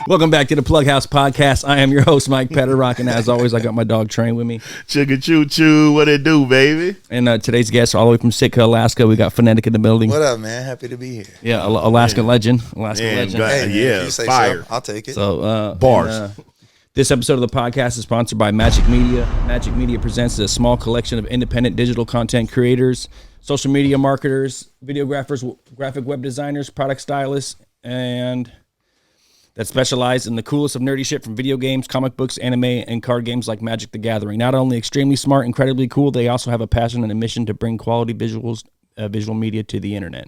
Welcome back to the PlugHouse Podcast. I am your host, Mike Petterock, and as always, I got my dog Train with me. Chugga choo choo, what it do, baby? And today's guests are all the way from Sitka, Alaska. We got Phonetic in the building. What up, man? Happy to be here. Yeah, Alaska legend. Alaska legend. Hey, yeah, if you say fire. So, I'll take it. So Bars. This episode of the podcast is sponsored by Magic Media. Magic Media presents a small collection of independent digital content creators, social media marketers, videographers, graphic web designers, product stylists, and that specialize in the coolest of nerdy shit from video games, comic books, anime, and card games like Magic the Gathering. Not only extremely smart, incredibly cool, they also have a passion and a mission to bring quality visuals, visual media to the internet.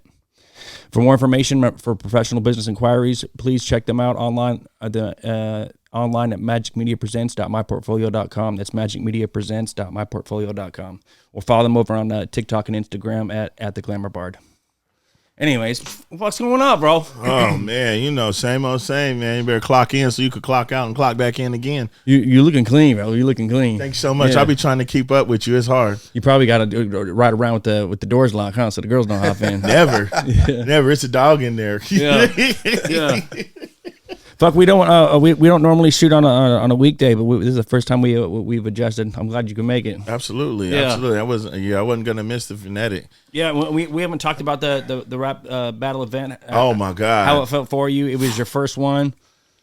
For more information for professional business inquiries, please check them out online online at magicmediapresents.myportfolio.com. That's magicmediapresents.myportfolio.com. Or follow them over on TikTok and Instagram at the Glamour Bard. Anyways, what's going on, bro? Oh, man, you know, same old same, man. You better clock in so you could clock out and clock back in again. You looking clean, bro. You looking clean. Thanks so much. Yeah. I'll be trying to keep up with you. It's hard. You probably got to ride around with the doors locked, huh? So the girls don't hop in. Never. Never. It's a dog in there. Yeah. Yeah. Fuck, we don't we don't normally shoot on a weekday, but this is the first time we've adjusted. I'm glad you can make it. Absolutely, Yeah. absolutely. I wasn't gonna miss the Phonetic. Yeah, we haven't talked about the rap battle event. Oh my God, how it felt for you. It was your first one.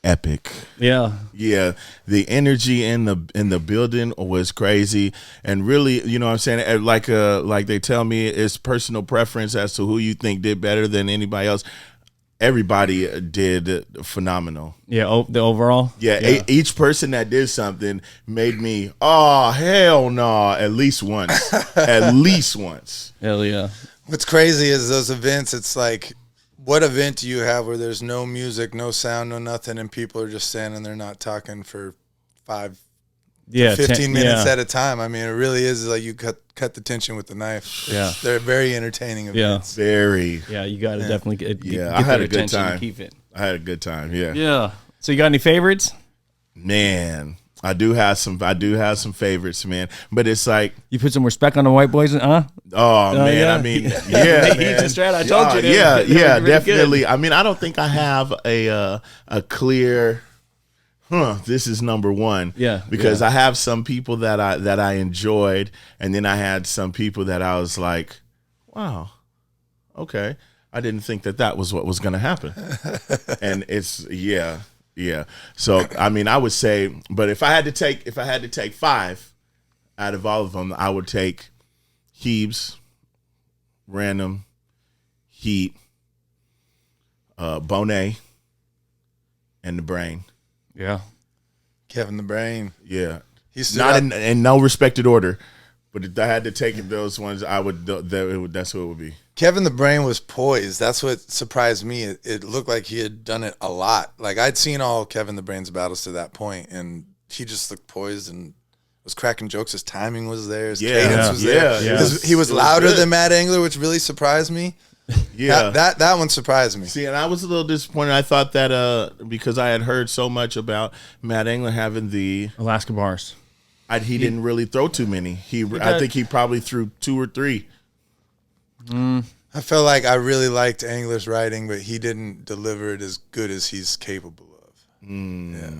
Epic. Yeah, yeah. The energy in the building was crazy, and really, you know what I'm saying, like they tell me, it's personal preference as to who you think did better than anybody else. Everybody did phenomenal. Yeah, the overall. Yeah, each person that did something made me, oh, hell no, at least once. At least once. Hell yeah. What's crazy is those events, it's like, what event do you have where there's no music, no sound, no nothing, and people are just standing there not talking for 15 minutes at a time? I mean, it really is like you cut the tension with the knife. Yeah. They're very entertaining events. Yeah, very. Yeah, you got to definitely get I had a good time. Keep it. I had a good time, yeah. Yeah. So you got any favorites? Man, I do have some favorites, man. But it's like, you put some respect on the white boys, huh? Oh man, yeah. I mean, yeah, man. I told you. Yeah, really definitely. Good. I mean, I don't think I have a clear. This is number one. Yeah, because I have some people that I enjoyed, and then I had some people that I was like, wow, okay, I didn't think that was what was going to happen, and it's yeah. So I mean, I would say, but if I had to take 5 out of all of them, I would take Heaves, Random, Heat, Bonet, and The Brain. Yeah, Kevin the Brain. Yeah, He's not in no respected order, but if I had to take those ones, I would. That's who it would be. Kevin the Brain was poised. That's what surprised me. It looked like he had done it a lot. Like I'd seen all Kevin the Brain's battles to that point, and he just looked poised and was cracking jokes. His timing was there. His cadence was there. Yeah. He was louder than Matt Engler, which really surprised me. Yeah, that one surprised me. See, and I was a little disappointed. I thought that because I had heard so much about Matt Engler having the Alaska bars, he didn't really throw too many. I think he probably threw 2 or 3. I felt like I really liked Engler's writing, but he didn't deliver it as good as he's capable of. Yeah.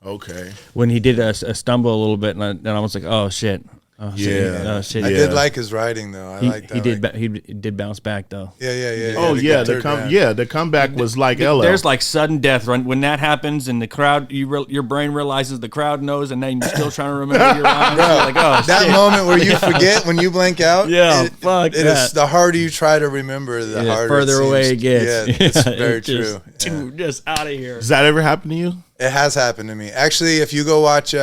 Okay. When he did a stumble a little bit, and I was like, oh shit. Oh, shit. I did like his writing though. I liked that. He did bounce back though. Yeah. Oh yeah, the comeback was like Ella. There's like sudden death when that happens, and the crowd, your brain realizes the crowd knows, and then you're still trying to remember your lines. You're like, oh, that shit. moment where you forget when you blank out. Yeah, it is the harder you try to remember, the harder further away it gets. Yeah, it's very true. Just out of here. Does that ever happen to you? It has happened to me. Actually, if you go watch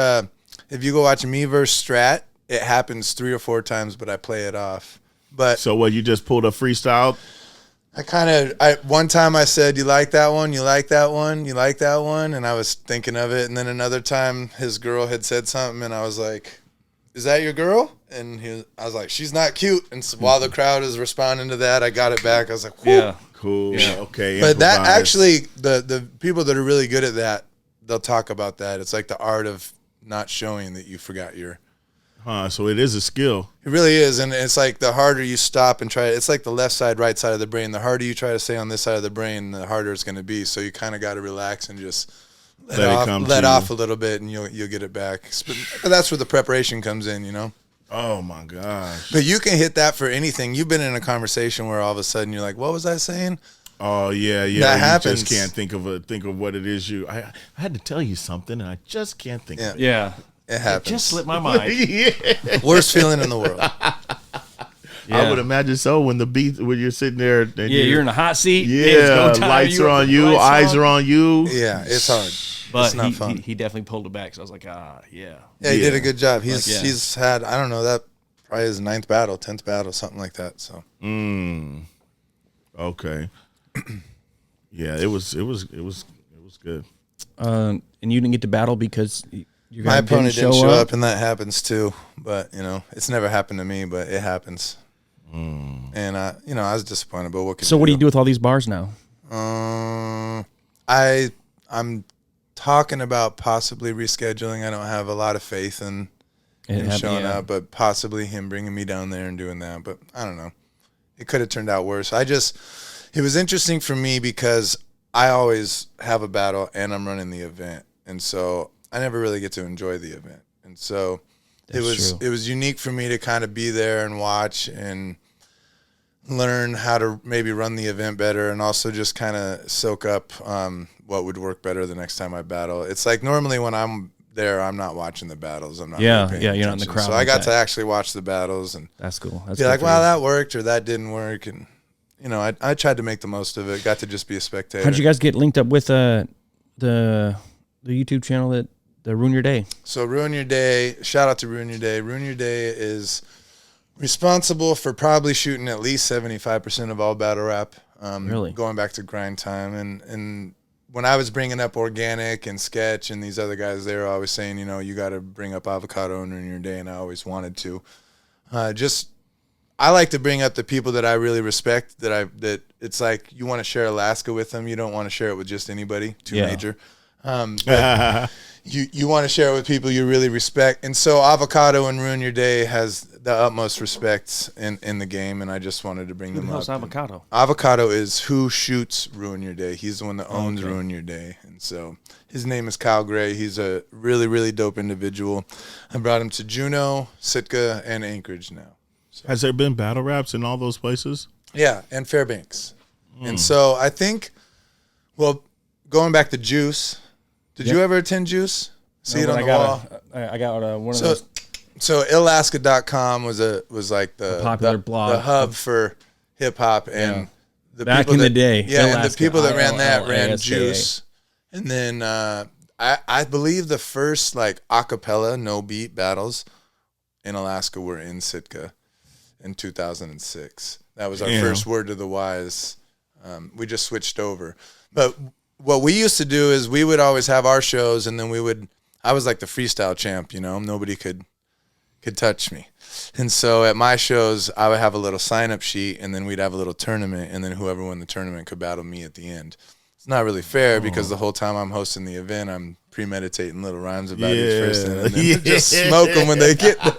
me versus Strat, it happens 3 or 4 times, but I play it off. But so what? You just pulled a freestyle? One time I said, "You like that one? You like that one? You like that one?" And I was thinking of it. And then another time, his girl had said something, and I was like, "Is that your girl?" And I was like, "She's not cute." And so while the crowd is responding to that, I got it back. I was like, "Whew." Yeah, cool. Yeah. Okay. But that actually, the people that are really good at that, they'll talk about that. It's like the art of not showing that you forgot your. So it is a skill. It really is, and it's like the harder you stop and try. It's like the left side, right side of the brain. The harder you try to stay on this side of the brain, the harder it's going to be. So you kind of got to relax and just let off a little bit, and you'll get it back. But that's where the preparation comes in, you know. Oh my gosh! But you can hit that for anything. You've been in a conversation where all of a sudden you're like, "What was I saying?" Oh yeah. That You happens. just can't think of what it is. I had to tell you something, and I just can't think of it. Yeah. It happens. Just slipped my mind. Yeah. Worst feeling in the world. I would imagine so when you're sitting there. And You're in a hot seat. Yeah, it's go time, lights are on you, lights eyes are on you. Yeah, it's hard. But it's not fun. he definitely pulled it back. So I was like, yeah. Yeah, he did a good job. He's had, I don't know, that probably his 9th battle, 10th battle, something like that. So. Okay. Yeah, it was good. And you didn't get to battle because your guy My opponent didn't show show up, and that happens too. But you know, it's never happened to me, but it happens. And I was disappointed. But what can So what do you do with all these bars now? I'm talking about possibly rescheduling. I don't have a lot of faith in him showing up, but possibly him bringing me down there and doing that. But I don't know. It could have turned out worse. It was interesting for me because I always have a battle and I'm running the event, and so I never really get to enjoy the event. And so it was unique for me to kind of be there and watch and learn how to maybe run the event better, and also just kind of soak up what would work better the next time I battle. It's like normally when I'm there, I'm not watching the battles. I'm not. You're attention. not in the crowd. So I got to actually watch the battles, and that's cool. That's be cool like, wow, that worked or that didn't work, and I tried to make the most of it. Got to just be a spectator. How'd you guys get linked up with the YouTube channel that Ruin Your Day? So Ruin Your Day, shout out to Ruin Your Day. Ruin Your Day is responsible for probably shooting at least 75% of all battle rap. Really? Going back to grind time. And when I was bringing up Organic and Sketch and these other guys, they were always saying, you got to bring up Avocado and Ruin Your Day, and I always wanted to. I like to bring up the people that I really respect, that it's like you want to share Alaska with them. You don't want to share it with just anybody, major. You want to share it with people you really respect. And so Avocado and Ruin Your Day has the utmost respect in the game, and I just wanted to bring them up. Who's Avocado? Avocado is who shoots Ruin Your Day. He's the one that owns Ruin Your Day. And so his name is Kyle Gray. He's a really, really dope individual. I brought him to Juneau, Sitka, and Anchorage now. So. Has there been battle raps in all those places? Yeah, and Fairbanks. And so I think, going back to Juice, did you ever attend Juice? See it on the wall? I got one of those. So Illaska.com was like the popular blog, the hub for hip hop, and the back people in that, the day. Yeah, Illaska, and the people that ran that ran ILLASKA. Juice. And then I believe the first like acapella no beat battles in Alaska were in Sitka in 2006. That was our first Word to the Wise. We just switched over. But what we used to do is we would always have our shows, and then I was like the freestyle champ, nobody could touch me. And so at my shows, I would have a little sign-up sheet, and then we'd have a little tournament, and then whoever won the tournament could battle me at the end. It's not really fair because the whole time I'm hosting the event, I'm premeditating little rhymes about each person, and then just smoke them when they get there.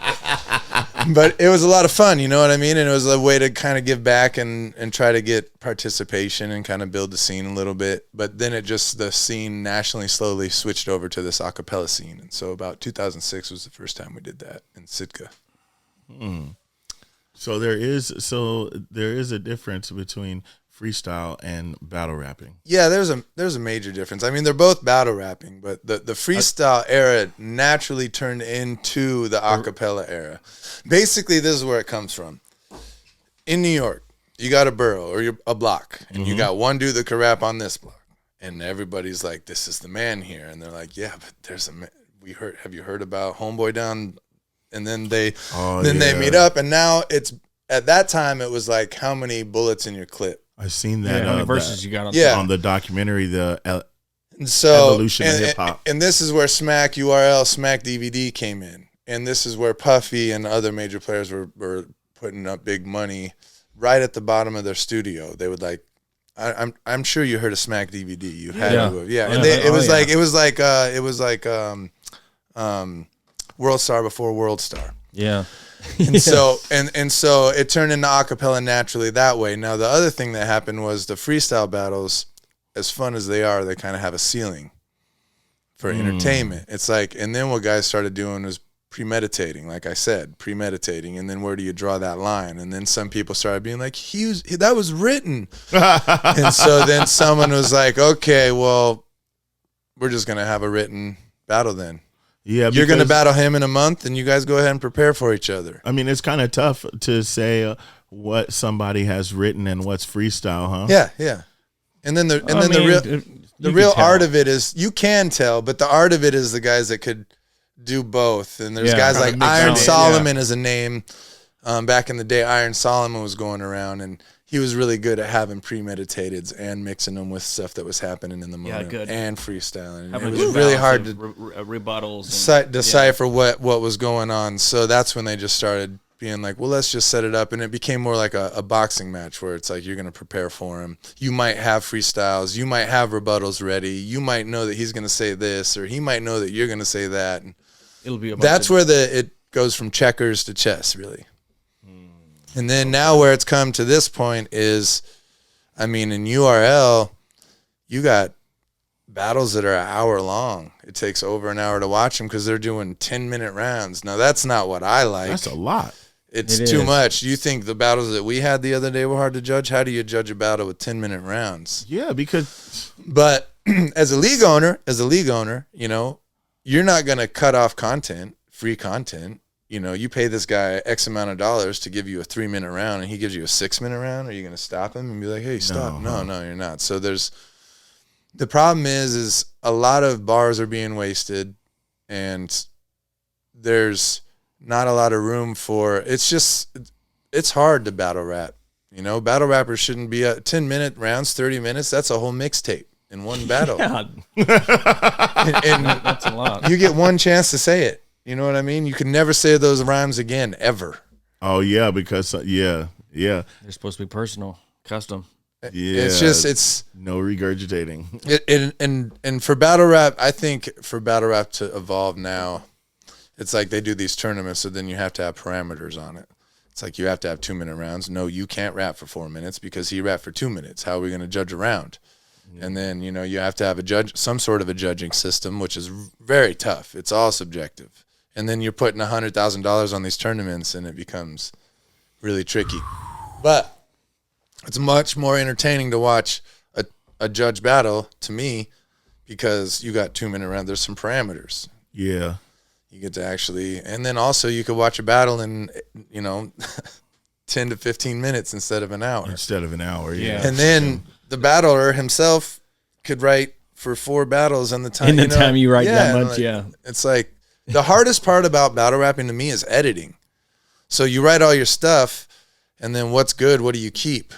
But it was a lot of fun, you know what I mean? And it was a way to kind of give back and try to get participation and kind of build the scene a little bit. But then the scene nationally slowly switched over to this a cappella scene. And so about 2006 was the first time we did that in Sitka. So there is a difference between freestyle and battle rapping. Yeah, there's a major difference. I mean, they're both battle rapping, but the freestyle era naturally turned into the acapella era. Basically, this is where it comes from. In New York, you got a borough or a block, and you got one dude that can rap on this block, and everybody's like, "This is the man here," and they're like, "Yeah, but there's a man. Have you heard about Homeboy down?" And then they meet up, and now it's at that time it was like, how many bullets in your clip? I've seen that. How many verses you got on the documentary, and so, evolution of hip hop. And this is where Smack DVD came in. And this is where Puffy and other major players were putting up big money right at the bottom of their studio. They would like, I'm sure you heard of Smack DVD. You had to have, And it was like World Star before World Star. Yeah. And so it turned into acapella naturally that way. Now the other thing that happened was the freestyle battles, as fun as they are, they kind of have a ceiling. for entertainment. It's like, and then what guys started doing was premeditating, like I said, premeditating, and then where do you draw that line? And then some people started being like, that was written. And so then someone was like, okay, well, we're just going to have a written battle then. Yeah, you're going to battle him in a month, and you guys go ahead and prepare for each other. I mean, it's kind of tough to say what somebody has written and what's freestyle, huh? Yeah. And then the real art of it is, you can tell, but the art of it is the guys that could do both. And there's guys like Iron Solomon is a name. Back in the day, Iron Solomon was going around, and he was really good at having premeditateds and mixing them with stuff that was happening in the moment and freestyling. It was really hard to rebuttals decipher what was going on. So that's when they just started being like, well, let's just set it up. And it became more like a boxing match where it's like you're going to prepare for him. You might have freestyles. You might have rebuttals ready. You might know that he's going to say this, or he might know that you're going to say that. And it'll be that's where it goes from checkers to chess, really. And then now where it's come to this point is, I mean, in URL, you got battles that are an hour long. It takes over an hour to watch them because they're doing 10-minute rounds. Now, that's not what I like. That's a lot. It's too much. You think the battles that we had the other day were hard to judge? How do you judge a battle with 10-minute rounds? Yeah, because... But as a league owner, you know, you're not going to cut off free content. You know, you pay this guy X amount of dollars to give you a 3-minute round, and he gives you a 6-minute round. Are you going to stop him and be like, hey, stop? No, you're not. So the problem is a lot of bars are being wasted, and there's not a lot of room for, it's hard to battle rap. You know, battle rappers shouldn't be 10-minute rounds, 30 minutes. That's a whole mixtape in one battle. Yeah. and that's a lot. You get one chance to say it. You know what I mean? You can never say those rhymes again, ever. Oh, yeah, because, yeah. They're supposed to be personal, custom. Yeah. It's no regurgitating. And for battle rap, I think for battle rap to evolve now, it's like they do these tournaments, so then you have to have parameters on it. It's like you have to have 2-minute rounds. No, you can't rap for 4 minutes because he rapped for 2 minutes. How are we going to judge a round? And then, you know, you have to have some sort of a judging system, which is very tough. It's all subjective. And then you're putting $100,000 on these tournaments, and it becomes really tricky. But it's much more entertaining to watch a judge battle, to me, because you got 2-minute rounds. There's some parameters. Yeah. You get to actually, and then also you could watch a battle in, you know, 10 to 15 minutes instead of an hour. Yeah. And then the battler himself could write for 4 battles in the time. Time you write that much, It's like, the hardest part about battle rapping to me is editing. So you write all your stuff, and then what's good, what do you keep?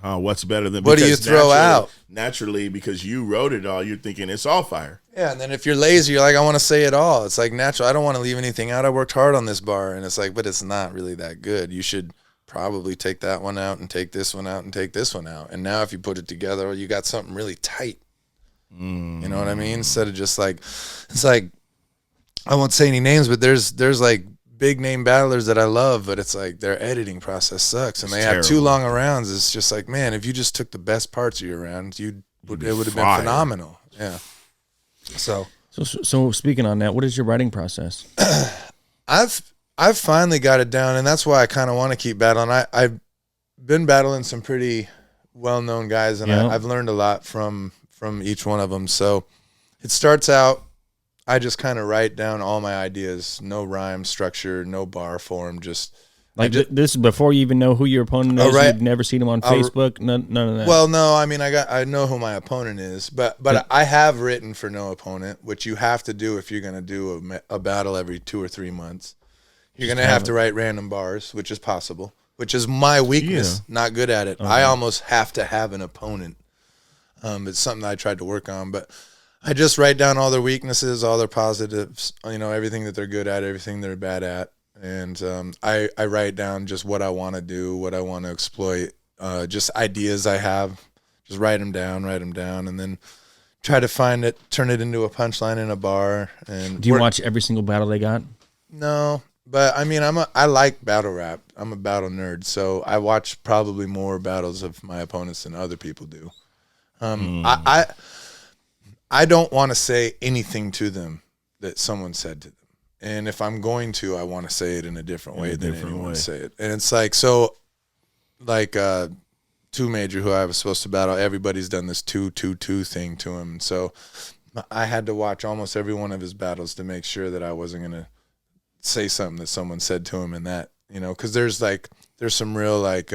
What's better than what do you throw out? Naturally, because you wrote it all, you're thinking it's all fire. Yeah, and then if you're lazy, you're like, I want to say it all. It's like natural. I don't want to leave anything out. I worked hard on this bar, and it's like, but it's not really that good. You should probably take that one out and take this one out and take this one out. And now if you put it together, you got something really tight. You know what I mean? Instead of just like, it's like, I won't say any names, but there's like big name battlers that I love, but it's like their editing process sucks, and they have too long of rounds. It's just like, man, if you just took the best parts of your rounds, it would have been phenomenal. Yeah. So speaking on that, what is your writing process? I've finally got it down, and that's why I kind of want to keep battling. I've been battling some pretty well-known guys, and I've learned a lot from each one of them. So it starts out, I just kind of write down all my ideas. No rhyme structure, no bar form, just... Like this is before you even know who your opponent is. Right. You've never seen him on Facebook. None of that. Well, no. I mean, I know who my opponent is, but I have written for no opponent, which you have to do if you're going to do a battle every 2 or 3 months. You're going to have to write random bars, which is possible, which is my weakness. Yeah. Not good at it. Okay. I almost have to have an opponent. It's something I tried to work on, but I just write down all their weaknesses, all their positives, you know, everything that they're good at, everything they're bad at. And I write down just what I want to do, what I want to exploit, just ideas I have. Just write them down, and then try to find it, turn it into a punchline in a bar. And do you watch every single battle they got? No, but I mean, I like battle rap. I'm a battle nerd, so I watch probably more battles of my opponents than other people do. I don't want to say anything to them that someone said to them. And if I'm going to, I want to say it in a different way than anyone say it. And it's like, so like, 2 Major, who I was supposed to battle, everybody's done this 2-2-2 thing to him. So I had to watch almost every one of his battles to make sure that I wasn't going to say something that someone said to him in that, you know, because there's some real like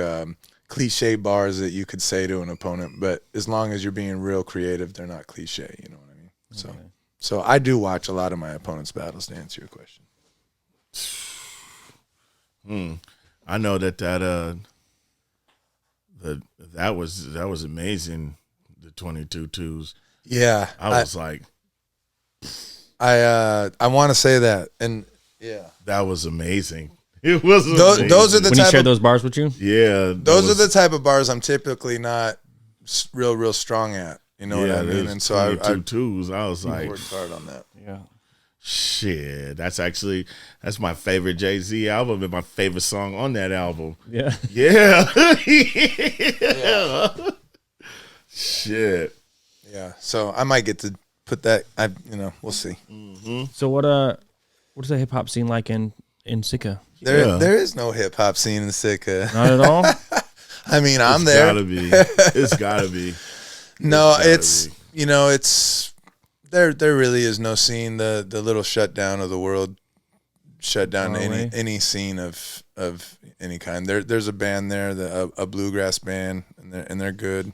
cliche bars that you could say to an opponent, but as long as you're being real creative, they're not cliche, you know what I mean? So I do watch a lot of my opponent's battles, to answer your question. I know that was amazing, the 22-2s. Yeah. I was like, I want to say that, and yeah, that was amazing. It was amazing. Those are the when type he shared of, those bars with you. Yeah, those are the type of bars I'm typically not real strong at. You know what I mean? And so I was like, worked hard on that. Yeah. Shit, that's my favorite Jay-Z album and my favorite song on that album. Yeah. Yeah. Shit. Yeah. So I might get to put that. We'll see. Mm-hmm. So what is the hip hop scene like in Sitka? There is no hip hop scene in Sitka. Not at all. I mean, I'm there. It's gotta be. No, it's there really is no scene. The little shutdown of the world shut down any scene of any kind. There's a band there, a bluegrass band, and they're good.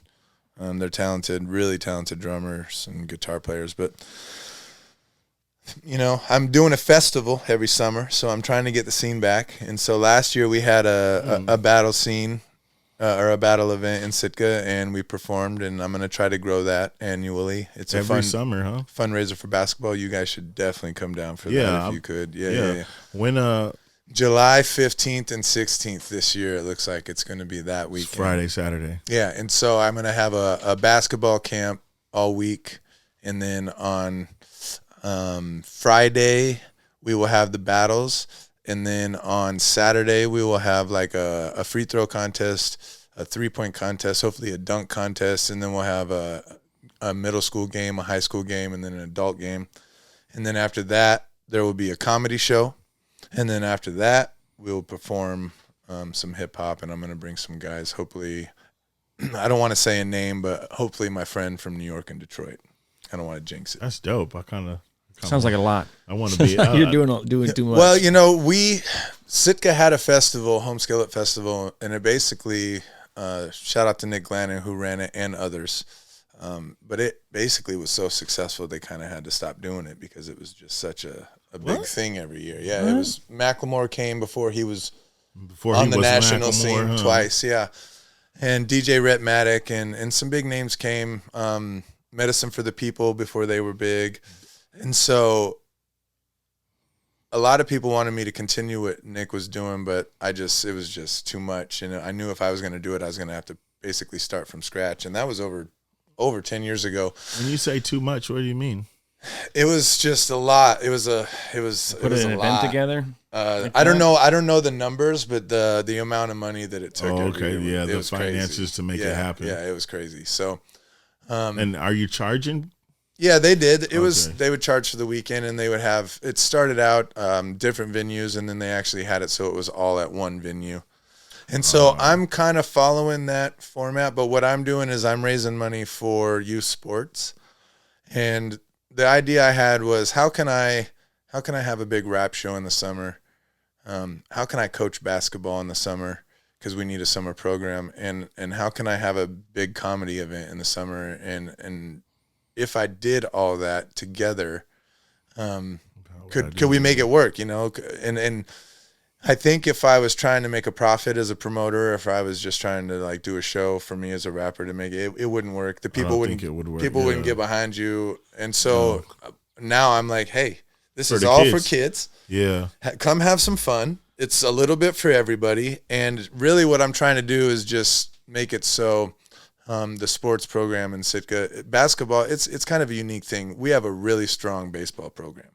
They're talented, really talented drummers and guitar players. But I'm doing a festival every summer, so I'm trying to get the scene back. And so last year we had a battle scene. Or a battle event in Sitka, and we performed, and I'm going to try to grow that annually. It's every summer, huh? Fundraiser for basketball. You guys should definitely come down for that if you could. Yeah. When July 15th and 16th this year, it looks like it's going to be that weekend. Friday, Saturday. Yeah, and so I'm going to have a basketball camp all week, and then on Friday we will have the battles. And then on Saturday, we will have like a free throw contest, a 3-point contest, hopefully a dunk contest. And then we'll have a middle school game, a high school game, and then an adult game. And then after that, there will be a comedy show. And then after that, we'll perform some hip hop. And I'm going to bring some guys, hopefully, I don't want to say a name, but hopefully my friend from New York and Detroit. I don't want to jinx it. That's dope. Sounds like a lot. I want to be. You're doing too much. Well, Sitka had a festival, Home Skillet Festival, and it basically, shout out to Nick Glannon who ran it and others. But it basically was so successful they kind of had to stop doing it because it was just such a big thing every year. Yeah, it was. Macklemore came before he was on the national scene twice. Yeah, and DJ Rhett and some big names came. Medicine for the People before they were big. And so a lot of people wanted me to continue what Nick was doing, but it was just too much. And I knew if I was going to do it, I was going to have to basically start from scratch. And that was over 10 years ago. When you say too much, what do you mean? It was just a lot. It was an event together. I don't know the numbers, but the amount of money that it took. Oh, okay. Yeah. The finances crazy. To make it happen. Yeah. It was crazy. So, and are you charging? Yeah, they did. They would charge for the weekend, and they would have, it started out different venues, and then they actually had it so it was all at one venue. And so I'm kind of following that format, but what I'm doing is I'm raising money for youth sports. And the idea I had was how can I have a big rap show in the summer? How can I coach basketball in the summer? Because we need a summer program. And how can I have a big comedy event in the summer? And if I did all that together, could we make it work, And I think if I was trying to make a profit as a promoter, if I was just trying to like do a show for me as a rapper to make it wouldn't work. The people wouldn't get behind you. And so now I'm like, hey, this is all for kids. Yeah. Come have some fun. It's a little bit for everybody. And really what I'm trying to do is just make it so the sports program in Sitka, basketball, it's kind of a unique thing. We have a really strong baseball program.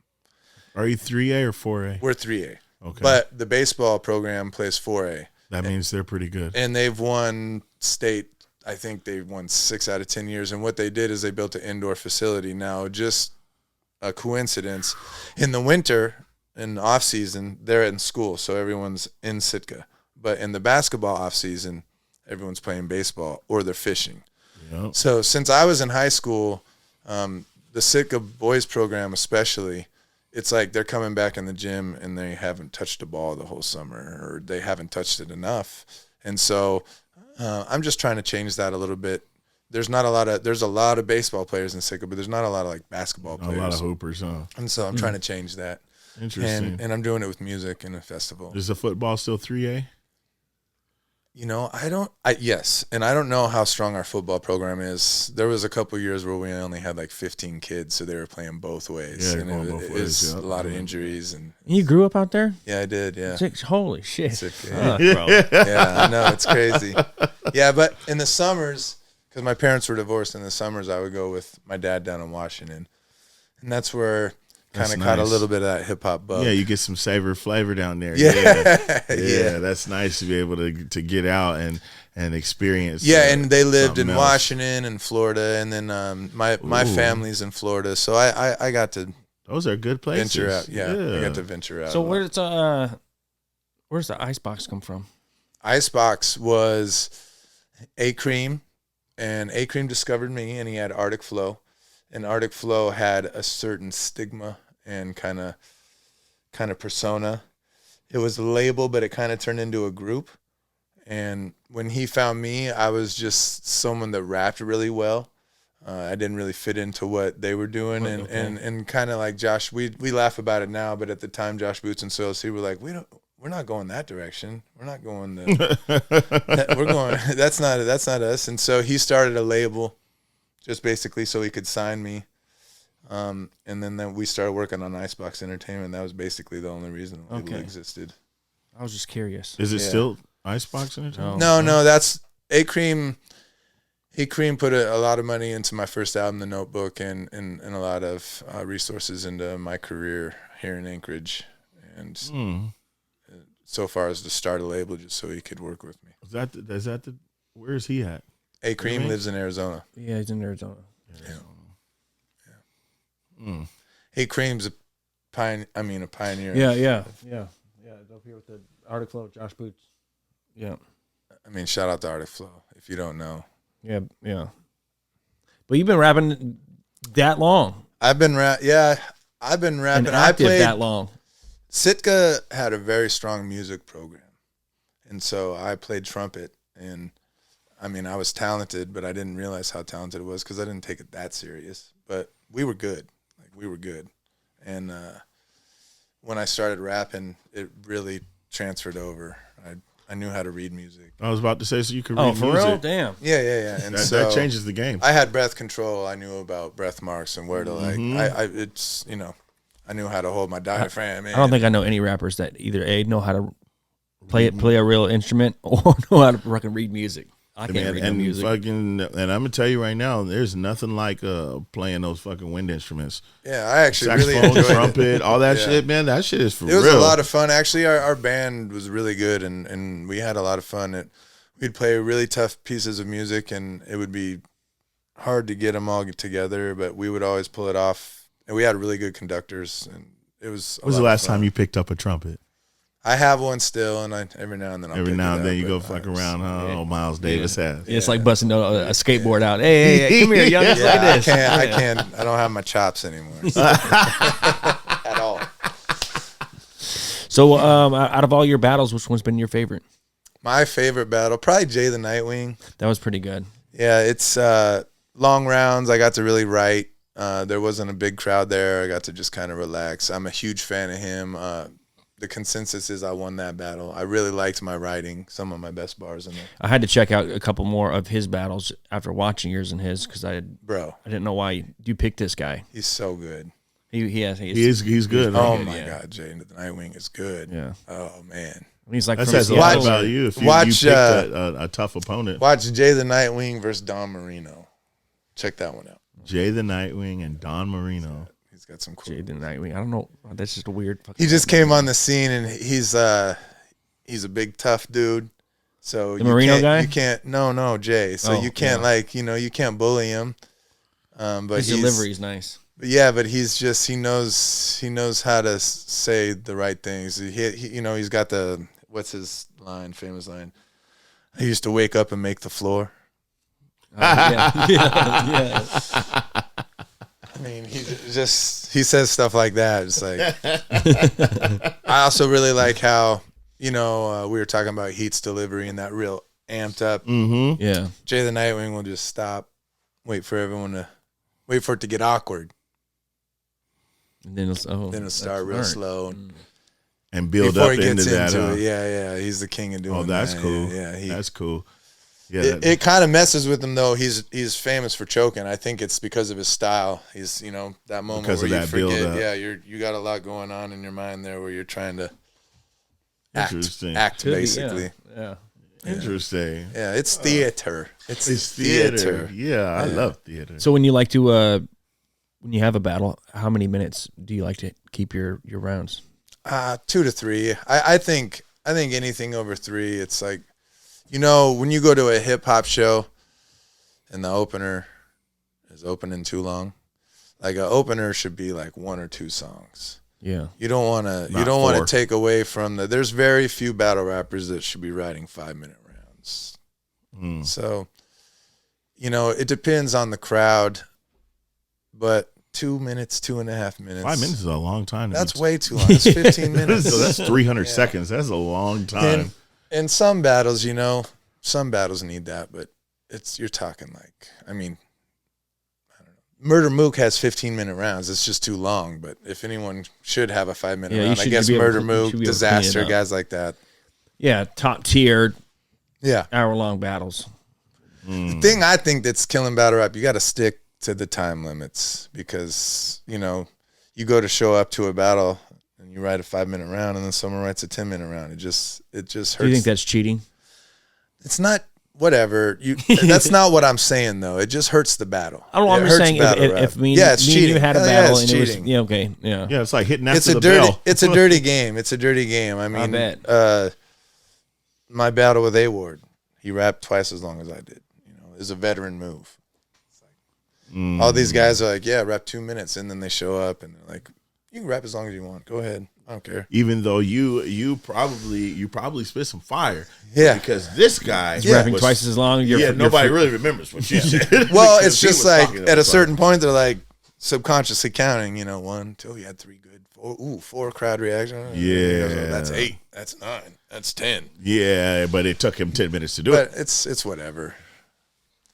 Are you 3A or 4A? We're 3A. Okay. But the baseball program plays 4A. That means they're pretty good. And they've won state, I think they won 6 out of 10 years. And what they did is they built an indoor facility. Now, just a coincidence, in the winter, in the off season, they're in school, so everyone's in Sitka. But in the basketball off season, everyone's playing baseball or they're fishing. Yep. So since I was in high school, the Sitka boys program especially, it's like they're coming back in the gym and they haven't touched a ball the whole summer, or they haven't touched it enough. And so I'm just trying to change that a little bit. There's a lot of baseball players in Sitka, but there's not a lot of like basketball players. A lot of hoopers, huh? And so I'm trying to change that. Interesting. And I'm doing it with music and a festival. Is the football still 3A? You know, yes. And I don't know how strong our football program is. There was a couple years where we only had like 15 kids, so they were playing both ways. Yeah, and going it both was ways, a lot of injuries. And You grew up out there? yeah, I did. Yeah. Holy shit. Sitka, Fuck, bro. yeah, I know, it's crazy. Yeah, but in the summers, because my parents were divorced, in the summers I would go with my dad down in Washington, and that's where kind of caught a nice. little bit of that hip hop bug. Yeah, you get some savor flavor down there. Yeah. Yeah, that's nice to be able to get out and experience. Yeah, and they lived in something else. Washington and Florida, and then my family's in Florida, so I got to Those are good places. venture out. Yeah, I got to venture out. So where's the Icebox come from? Icebox was A-Cream, and A-Cream discovered me, and he had Arctic Flow, and Arctic Flow had a certain stigma and kind of persona. It was a label, but it kind of turned into a group. And when he found me, I was just someone that rapped really well. I didn't really fit into what they were doing, and kind of like Josh. We laugh about it now, but at the time, Josh Boots and soOo were like, we're not going that direction. We're not going we're going. That's not us. And so he started a label, just basically so he could sign me. And then we started working on Icebox Entertainment. That was basically the only reason the label existed. I was just curious. Is it still Icebox Entertainment? No, that's A-Cream. A-Cream put a lot of money into my first album, The Notebook, and a lot of resources into my career here in Anchorage. And so far as to start a label just so he could work with me. Is that the where is he at? A-Cream lives in Arizona. Yeah, he's in Arizona. A-Cream's a pioneer. Yeah. Up here with the Arctic Flow, Josh Boots. Yeah. I mean, shout out to Arctic Flow, if you don't know. Yeah. But you've been rapping that long. I've been rapping. And active that long. Sitka had a very strong music program. And so I played trumpet. And, I mean, I was talented, but I didn't realize how talented it was because I didn't take it that serious. But we were good. And when I started rapping, it really transferred over. I knew how to read music. I was about to say, so you could read Oh, for music. real? Damn. Yeah. And That changes the game. I had breath control. I knew about breath marks and where to I knew how to hold my diaphragm. I don't think I know any rappers that either know how to play a real instrument or know how to fucking read music. I can't read no music. And I'm gonna tell you right now, there's nothing like playing those fucking wind instruments. Yeah, I actually really Saxophone, enjoyed trumpet, it. all that shit, man. That shit is for real. It was a lot of fun. Actually, our band was really good, and we had a lot of fun. We'd play really tough pieces of music, and it would be hard to get them all together, but we would always pull it off. And we had really good conductors, and it was. When was the last time you picked up a trumpet? I have one still, and every now and then You go fuck around, huh? Oh, Miles Davis has. It's like busting a skateboard out. Hey, come here, youngest. Look at this. I don't have my chops anymore at all. So, out of all your battles, which one's been your favorite? My favorite battle, probably Jay the Nightwing. That was pretty good. Yeah, it's long rounds. I got to really write. There wasn't a big crowd there. I got to just kind of relax. I'm a huge fan of him. The consensus is I won that battle. I really liked my writing, some of my best bars in there. I had to check out a couple more of his battles after watching yours and his because I didn't know why you picked this guy. He's so good. He's good. Oh right? my God, Jay the Nightwing is good. Yeah. Oh man. He's like That from says a Seattle. lot about you if you picked a tough opponent. Watch Jay the Nightwing versus Don Marino. Check that one out. Jay the Nightwing and Don Marino. He's got some cool. Jay the Nightwing. I don't know. That's just a weird. He just came on the scene, and he's a big tough dude, So The Marino guy? You can't. No, Jay. So you can't you can't bully him. But his delivery is nice. Yeah, but he's just he knows how to say the right things. He's got the what's his line, famous line. I used to wake up and make the floor. Yeah. I mean, he says stuff like that. It's like I also really like how we were talking about Heat's delivery and that real amped up. Mm-hmm. Yeah. Jay the Nightwing will just stop, wait for it to get awkward. And then it'll start real slow and build before up he gets into that. it. Yeah, he's the king of doing that. Oh, that's cool. Yeah, that's cool. Yeah, it kind of messes with him though. He's famous for choking. I think it's because of his style. He's that moment because where of you that forget. build-up. Yeah, you got a lot going on in your mind there where you're trying to act Could be, basically. Yeah. Interesting. Yeah, it's theater. It's theater. Yeah, I love theater. So when you like to when you have a battle, how many minutes do you like to keep your rounds? 2 to 3. I think anything over 3, it's like, when you go to a hip hop show and the opener is opening too long, like an opener should be like 1 or 2 songs. Yeah. You don't want to take away from there's very few battle rappers that should be writing 5-minute rounds. So, it depends on the crowd, but 2 minutes, 2.5 minutes. 5 minutes is a long time. That's way too long. It's 15 minutes. So that's 300 seconds. That's a long time. And some battles, some battles need that, but you're talking like, I don't know. Murder Mook has 15-minute rounds. It's just too long, but if anyone should have a 5-minute round, I guess Murder Mook, Disaster, guys like that. Yeah, top tier. Yeah. Hour-long battles. The thing I think that's killing battle rap, you got to stick to the time limits because, you go to show up to a battle and you write a 5-minute round and then someone writes a 10-minute round. It just hurts. Do you think that's cheating? It's not. Whatever that's not what I'm saying though. It just hurts the battle. I don't know. I'm just saying if me and you had a battle and cheating. It was Yeah, it's like hitting after the bell. bell. It's a dirty game. It's a dirty game. I mean, I bet. My battle with A-Ward, he rapped twice as long as I did. It's a veteran move. All these guys are like, yeah, rap 2 minutes, and then they show up and they're like, you can rap as long as you want. Go ahead. I don't care. Even though you probably spit some fire. Yeah. Because this guy rapping twice as long. Nobody really remembers what you said. Well, it's just like at a certain point they're like subconsciously counting, 1, 2, you had 3 good. 4 crowd reactions. Yeah. That's 8. That's 9. That's 10. Yeah, but it took him 10 minutes to do it. But it's whatever.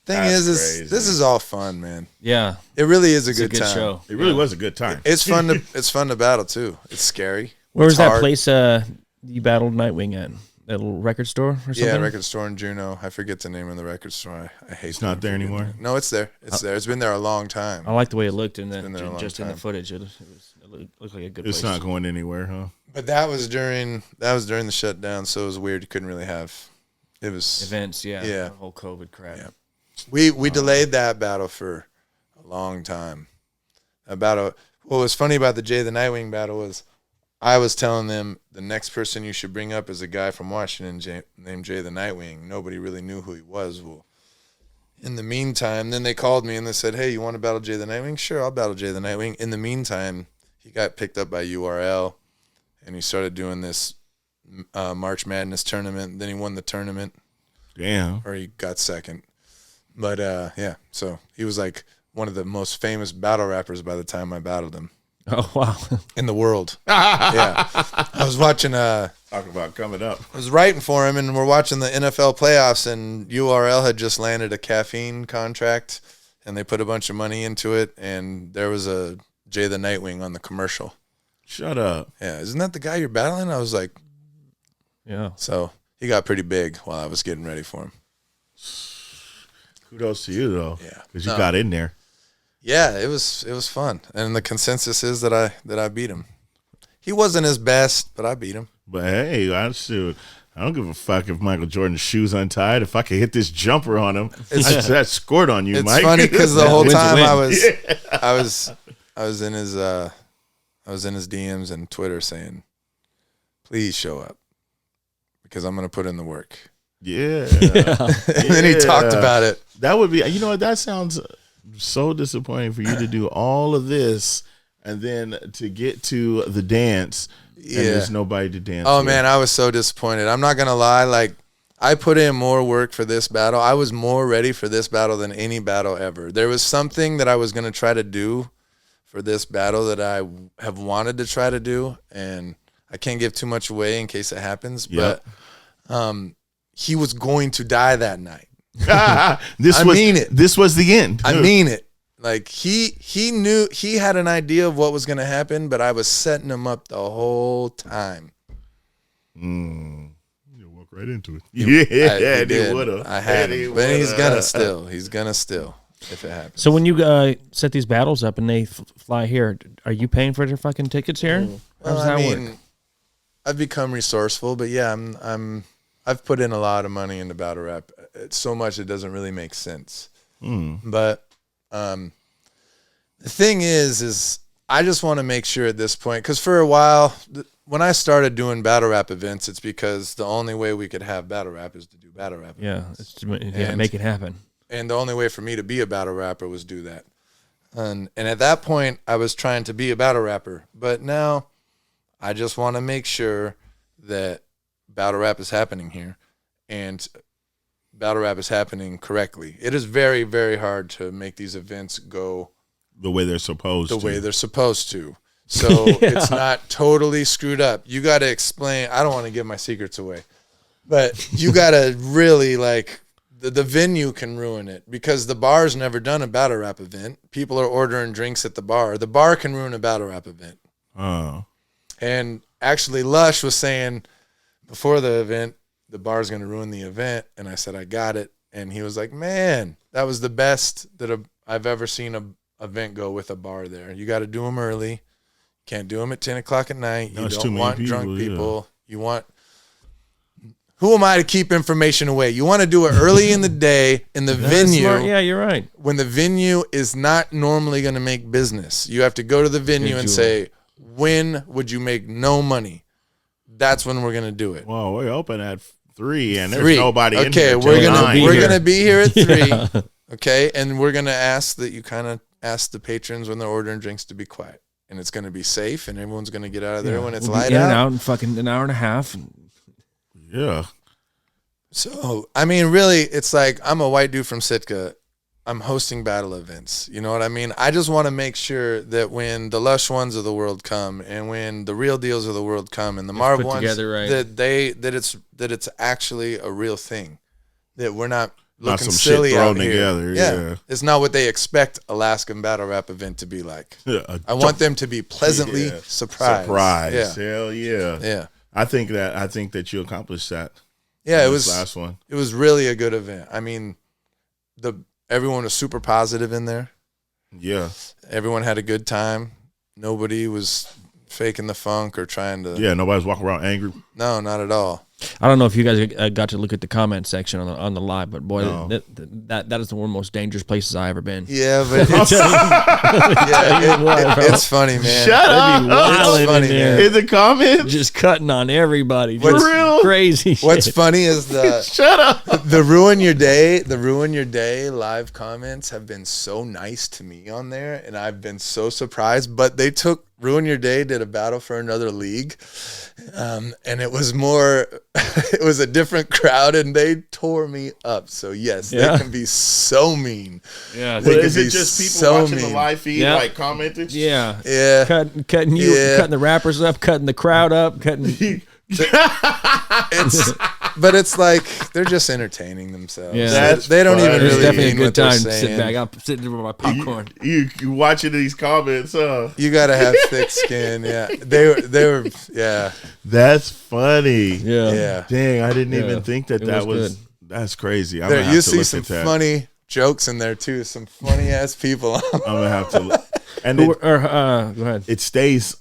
Thing is this is all fun, man. Yeah. It really is a good time. Show. It really was a good time. It's fun to battle too. It's scary. Where was that place you battled Nightwing at? That little record store or something? Yeah, record store in Juneau. I forget the name of the record store. I hate. It's not there anymore. No, it's there. It's there. It's been there a long time. I like the way it looked in the footage. It looked like a good place. It's not going anywhere, huh? But that was during the shutdown, so it was weird. You couldn't really have. It was events. Yeah. Yeah. The whole COVID crap. Yeah. We delayed that battle for a long time. What was funny about the Jay the Nightwing battle was I was telling them the next person you should bring up is a guy from Washington named Jay the Nightwing. Nobody really knew who he was. Well, in the meantime, then they called me and they said, hey, you want to battle Jay the Nightwing? Sure, I'll battle Jay the Nightwing. In the meantime, he got picked up by URL and he started doing this March Madness tournament. Then he won the tournament. Damn. Or he got second. But, yeah, so he was like one of the most famous battle rappers by the time I battled him. Oh, wow. In the world. Yeah. I was watching... Talk about coming up. I was writing for him, and we're watching the NFL playoffs, and URL had just landed a Caffeine contract, and they put a bunch of money into it, and there was a Jay the Nightwing on the commercial. Shut up. Yeah. Isn't that the guy you're battling? I was like... Yeah. So he got pretty big while I was getting ready for him. Kudos to you though, yeah, because you got in there. Yeah, it was fun, and the consensus is that I beat him. He wasn't his best, but I beat him. But hey, I don't give a fuck if Michael Jordan's shoes untied. If I could hit this jumper on him, that scored on you, it's Mike. It's funny because the whole time I was in his DMs and Twitter saying, "Please show up," because I'm gonna put in the work. Yeah. And then he talked about it. That would be, you know what, that sounds so disappointing for you to do all of this and then to get to the dance and there's nobody to dance with. Man, I was so disappointed. I'm not going to lie. Like, I put in more work for this battle. I was more ready for this battle than any battle ever. There was something that I was going to try to do for this battle that I have wanted to try to do, and I can't give too much away in case it happens, but he was going to die that night. This was the end. I mean it. Like, he knew, he had an idea of what was going to happen, but I was setting him up the whole time. You walk right into it. Yeah, he would have. I had him, but he's gonna still. He's gonna still if it happens. So when you set these battles up and they fly here, are you paying for their fucking tickets here? How does that work? I've become resourceful, but yeah, I've put in a lot of money into battle rap. It's so much it doesn't really make sense. But the thing is I just want to make sure at this point, because for a while, when I started doing battle rap events, it's because the only way we could have battle rap is to do battle rap events. Make it happen. And the only way for me to be a battle rapper was do that. And at that point, I was trying to be a battle rapper. But now I just want to make sure that battle rap is happening here and battle rap is happening correctly. It is very, very hard to make these events go the way they're supposed to. The way they're supposed to. So it's not totally screwed up. You got to explain. I don't want to give my secrets away, but you got to really, like, the venue can ruin it because the bar's never done a battle rap event. People are ordering drinks at the bar. The bar can ruin a battle rap event. Oh. And actually Lush was saying before the event, the bar's going to ruin the event. And I said, I got it. And he was like, man, that was the best that I've ever seen a event go with a bar there. You got to do them early. Can't do them at 10 o'clock at night. You don't want drunk people. You want, who am I to keep information away? You want to do it early in the day in the venue. Smart. Yeah, you're right. When the venue is not normally going to make business. You have to go to the venue and say, when would you make no money? That's when we're going to do it. Well, we're open at 3 and there's nobody in here. Okay, we're going to be here at 3. Okay, and we're going to ask that you kind of ask the patrons when they're ordering drinks to be quiet. And it's going to be safe, and everyone's going to get out of there when it's light out. Out in fucking an hour and a half. Yeah. So, I mean, really, it's like I'm a white dude from Sitka. I'm hosting battle events. You know what I mean? I just want to make sure that when the Lush ones of the world come, and when the Real Deals of the world come, and the Marv ones, together, right? that it's actually a real thing. That we're not looking silly shit thrown out together. Yeah, it's not what they expect Alaskan battle rap event to be like. Yeah, I want them to be pleasantly surprised. Yeah. Hell yeah. Yeah. I think that you accomplished that. Yeah, it was last one. It was really a good event. I mean, everyone was super positive in there. Yeah. Everyone had a good time. Nobody was faking the funk or trying to. Yeah, nobody's walking around angry. No, not at all. I don't know if you guys got to look at the comment section on the live, but boy, that is one of the most dangerous places I've ever been. Yeah, but it's funny, man. Shut up! It's funny, man. In the comments, just cutting on everybody. What's real crazy? What's shit. funny is shut up. The ruin your day live comments have been so nice to me on there, and I've been so surprised. But they took Ruin Your Day did a battle for another league, and it was more. It was a different crowd, and they tore me up. So yes, they can be so mean. Yeah, is it just people watching the live feed, like commenting? Yeah, cutting the rappers up, cutting the crowd up, cutting. But it's like they're just entertaining themselves. Yeah, they don't even really definitely mean a good what they're time. saying. Sit back. I'm sitting there with my popcorn. You watching these comments? You gotta have thick skin. Yeah, they were. Yeah, that's funny. Yeah. Dang, I didn't even think that was. That's crazy. I'm there, you see some funny jokes in there too. Some funny ass people. I'm gonna have to look. And go ahead. It stays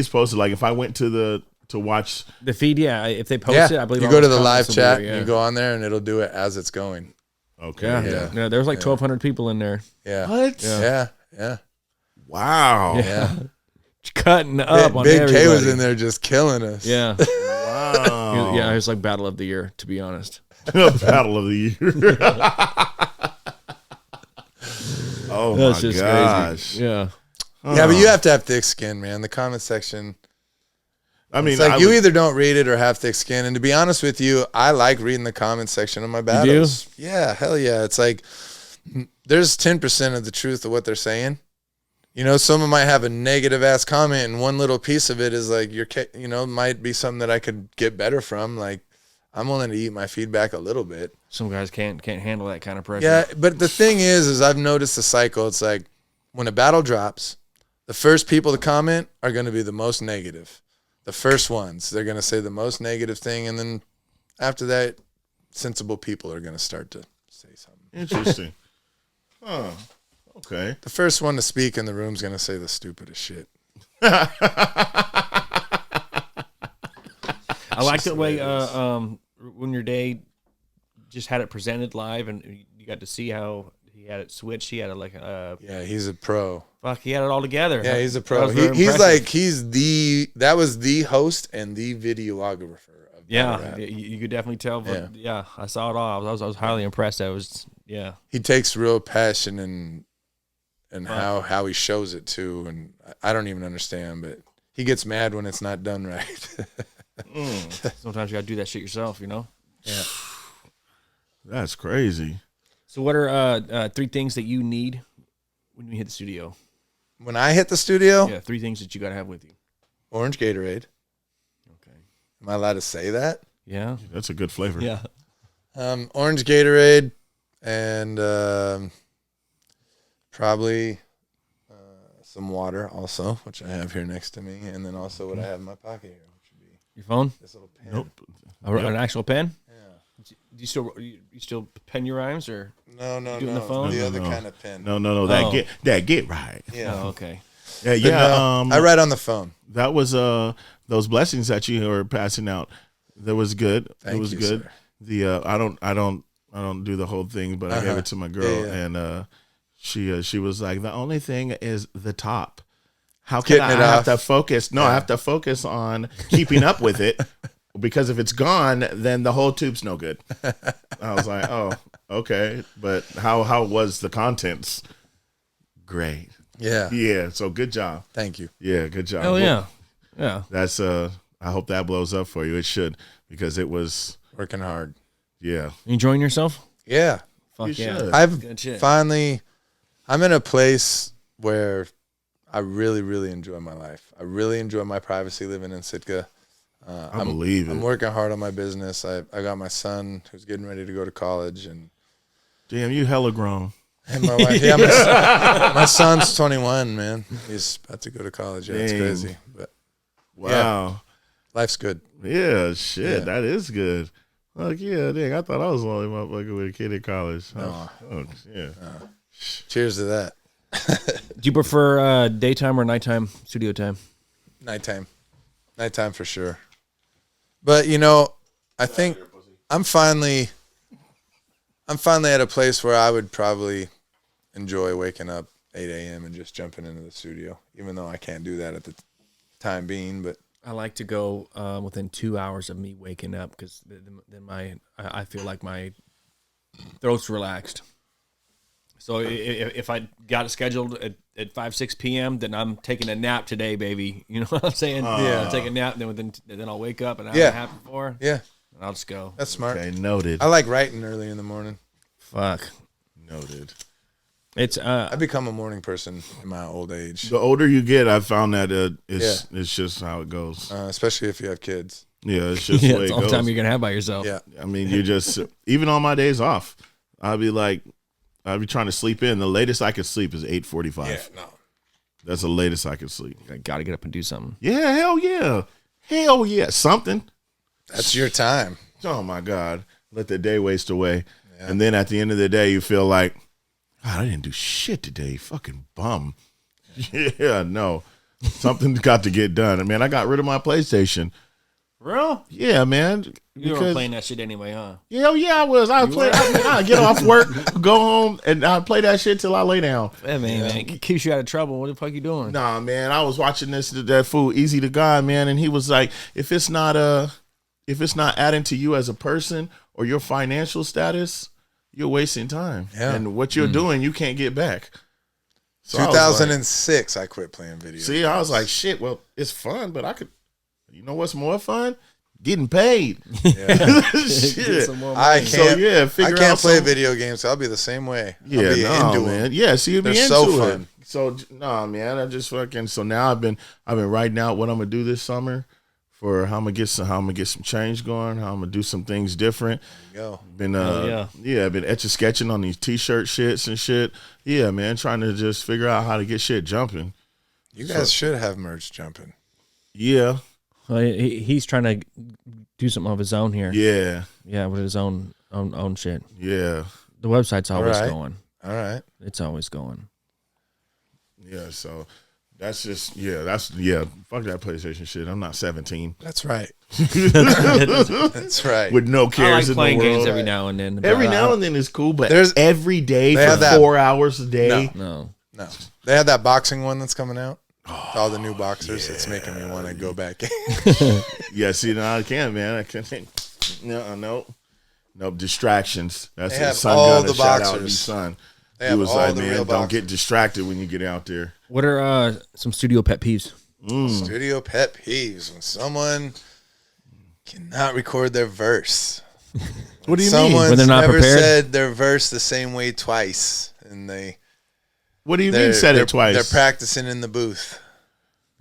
posted. Like if I went to watch the feed, if they post it, I believe you go to the live chat, you go on there, and it'll do it as it's going. Okay. Yeah. There was like 1,200 people in there. Yeah. What? Yeah. Wow. Yeah. Cutting up on Big everybody. K was in there just killing us. Yeah. Wow. Yeah, it was like battle of the year, to be honest. Battle of the year. Oh That's my just gosh. crazy. Yeah. Yeah, but you have to have thick skin, man. The comment section. I mean, It's like you either don't read it or have thick skin. And to be honest with you, I like reading the comment section of my battles. Yeah, hell yeah. It's like there's 10% of the truth of what they're saying. You know, someone might have a negative ass comment, and one little piece of it is like might be something that I could get better from. Like, I'm willing to eat my feedback a little bit. Some guys can't handle that kind of pressure. Yeah, but the thing is I've noticed the cycle. It's like when a battle drops, the first people to comment are going to be the most negative. The first ones, they're going to say the most negative thing, and then after that, sensible people are going to start to say something. Interesting. Huh. Okay. The first one to speak in the room is going to say the stupidest shit. I like the way when your day just had it presented live, and you got to see how he had it switched. He had it like yeah, he's a pro. Fuck, he had it all together. Yeah, he's a pro. That was very He's impressive. that was the host and the videographer of Yeah, rap. you could definitely tell. But yeah, I saw it all. I was highly impressed. He takes real passion and how he shows it too. And I don't even understand, but he gets mad when it's not done right. Sometimes you got to do that shit yourself, you know? Yeah. That's crazy. So what are 3 things that you need when you hit the studio? When I hit the studio, Yeah, 3 things that you got to have with you. orange Gatorade. Okay. Am I allowed to say that? Yeah. That's a good flavor. Yeah. Orange Gatorade and probably some water also, which I have here next to me, and then also what I have in my pocket here, which would be Your phone? this little pen. Nope. An actual pen? Yeah. Do you still pen your rhymes or? No, doing the phone? The No, other no. kind of pen. No. Oh. That get right. Yeah. Oh, okay. Yeah, But yeah. no, I write on the phone. That was those blessings that you were passing out. That was good. Thank it was you, good. sir. The I don't do the whole thing, but I gave it to my girl, Yeah. and she was like, the only thing is the top. How can Getting I it have off. to focus? No, I have to focus on keeping up with it, because if it's gone, then the whole tube's no good. I was like, oh, okay, but how was the contents? Great. Yeah. Yeah. So good job. Thank you. Yeah, good job. Oh yeah. Yeah. That's I hope that blows up for you. It should, because it was, Working hard. yeah. You enjoying yourself? Yeah. Fuck You yeah. should. I've Good shit. I'm in a place where I really, really enjoy my life. I really enjoy my privacy living in Sitka. I believe it. I'm working hard on my business. I got my son who's getting ready to go to college, and Damn, you hella grown. my wife. Yeah, my son's 21, man. He's about to go to college. Yeah, it's Dang. crazy, but Wow. life's good. Yeah, shit. Yeah. That is good. Like, yeah, dang. I thought I was the only motherfucker with a kid in college. No. Oh, yeah. Cheers to that. Do you prefer daytime or nighttime studio time? Nighttime for sure. But I think I'm finally at a place where I would probably enjoy waking up 8 a.m. and just jumping into the studio, even though I can't do that at the time being. But I like to go within 2 hours of me waking up, because then I feel like my throat's relaxed. So if I got it scheduled at 5, 6 p.m., then I'm taking a nap today, baby. You know what I'm saying? Yeah. I'll take a nap, then I'll wake up an hour Yeah. and a half before, yeah, and I'll just go. that's smart. Okay, noted. I like writing early in the morning. Fuck. Noted. It's I become a morning person in my old age, The older you get, I found that it's just how it goes. especially if you have kids. Yeah, it's just yeah, the way it's it all the goes. time you're gonna have by yourself. Yeah, I mean, you just, even on my days off, I'll be trying to sleep in. The latest I could sleep is 8:45. no, That's the latest I could sleep. I gotta get up and do something. Yeah, hell yeah. Hell yeah. Something. that's your time. Oh my God. Let the day waste away. Yeah. And then at the end of the day, you feel like, God, I didn't do shit today. Fucking bum. Yeah, no. Something's got to get done. I mean, I got rid of my PlayStation. Real? Yeah, man. You were playing that shit anyway, huh? Yeah, yeah, I was. I get off work, go home, and I play that shit till I lay down. Yeah, man, it keeps you out of trouble. What the fuck you doing? Nah, man, I was watching that fool Easy to God, man, and he was like, if it's not if it's not adding to you as a person or your financial status, you're wasting time. Yeah. And what you're doing, you can't get back. So 2006, I quit playing video. See, I was like, shit, well, it's fun, but I could, you know what's more fun? Getting paid. Yeah. Shit. I can't play some video games. So I'll be the same way. Yeah, I'll be into man. them. Yeah, so you'll be They're into so it. fun. So man, I just fucking. So now I've been writing out what I'm gonna do this summer for how I'm gonna get some change going. How I'm gonna do some things different. There you go. Been I've been etching sketching on these t-shirt shits and shit. Yeah, man, trying to just figure out how to get shit jumping. You guys should have merch jumping. Yeah. Well, he's trying to do something of his own here. Yeah, with his own shit. Yeah, the website's always going. All right, it's always going. Yeah, so that's just fuck that PlayStation shit. I'm not 17. That's right. That's right. With no cares I like playing in the world. games every now and then. Every now and then is cool, but There's every day for 4 hours a day. No. They have that boxing one that's coming out. All the new boxers. Yeah. It's making me want to go back in. Yeah, see, no, I can't, man. I can't. No, distractions. That's it. Son all got the a shout boxers. out to his son. They he was like, the man, don't get distracted when you get out there. What are some studio pet peeves? Studio pet peeves. When someone cannot record their verse. What do you mean? Someone's When they're not never prepared? said their verse the same way twice, and What do you mean said it twice? They're practicing in the booth.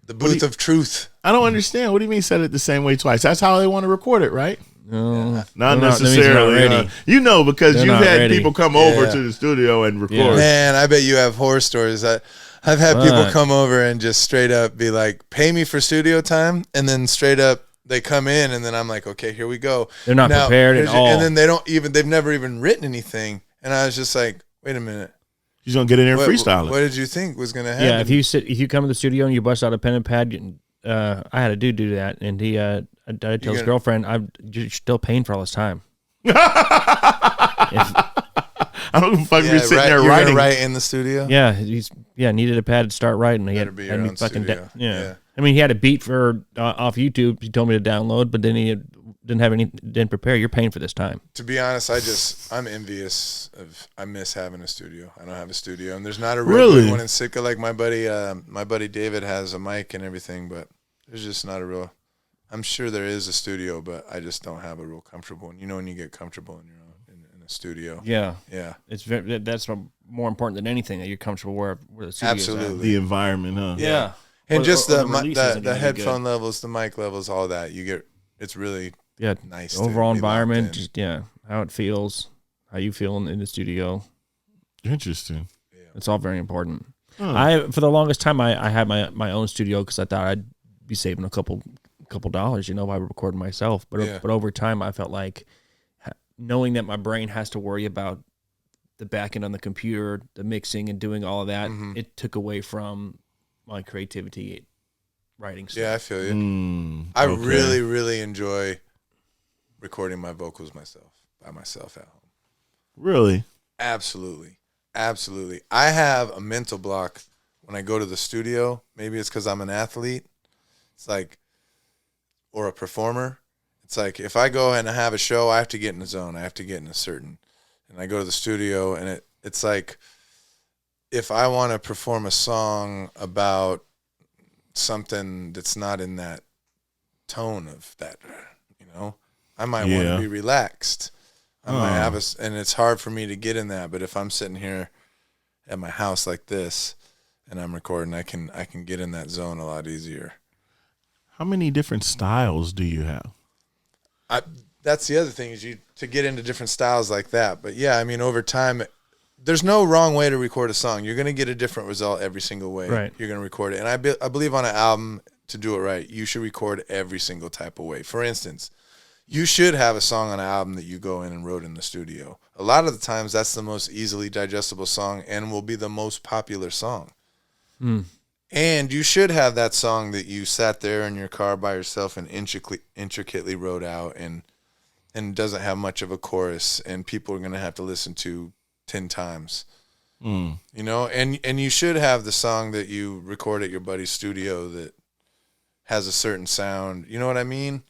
The booth of truth. I don't understand. What do you mean said it the same way twice? That's how they want to record it, right? No, not necessarily. Because you've had people come over to the studio and record. Yeah. Man, I bet you have horror stories. I've had people come over and just straight up be like, pay me for studio time. And then straight up they come in and then I'm like, okay, here we go. They're not prepared at all. And then they've never even written anything. And I was just like, wait a minute. He's gonna get in there and freestyle it. What did you think was gonna happen? Yeah, if you come to the studio and you bust out a pen and pad, I had a dude do that, and he I tell his girlfriend, you're still paying for all this time. I don't fuck be sitting there you're writing right in the studio. Yeah, needed a pad to start writing. He had be your own studio. Yeah. I mean, he had a beat for off YouTube. He told me to download, but then he didn't prepare. You're paying for this time. To be honest, I'm envious of. I miss having a studio. I don't have a studio, and there's not a real good one in Sitka. Like my buddy David has a mic and everything, but there's just not a real. I'm sure there is a studio, but I just don't have a real comfortable one. You know, when you get comfortable in your own in a studio. Yeah, yeah. That's more important than anything, that you're comfortable where the studio absolutely is at. The environment, huh? Yeah, and just the headphone levels, the mic levels, all that. You get it's really. Yeah, nice. Overall environment, just how it feels, how you feel in the studio. Interesting. Yeah. It's all very important. For the longest time, I had my own studio because I thought I'd be saving a couple dollars, by recording myself. But over time, I felt like knowing that my brain has to worry about the back end on the computer, the mixing and doing all of that, it took away from my creativity writing stuff. Yeah, I feel you. I really, really enjoy recording my vocals by myself at home. Really? Absolutely. I have a mental block when I go to the studio. Maybe it's because I'm an athlete. It's like, or a performer. It's like if I go and I have a show, I have to get in the zone. I have to get in and I go to the studio and it's like if I want to perform a song about something that's not in that tone of that, I might want to be relaxed. I might have and it's hard for me to get in that. But if I'm sitting here at my house like this and I'm recording, I can get in that zone a lot easier. How many different styles do you have? That's the other thing is to get into different styles like that. But yeah, I mean, over time, there's no wrong way to record a song. You're going to get a different result every single way. Right. You're going to record it. And I believe on an album, to do it right, you should record every single type of way. For instance, you should have a song on an album that you go in and wrote in the studio. A lot of the times, that's the most easily digestible song and will be the most popular song. And you should have that song that you sat there in your car by yourself and intricately wrote out and doesn't have much of a chorus and people are going to have to listen to 10 times. And you should have the song that you record at your buddy's studio that has a certain sound. You know what I mean?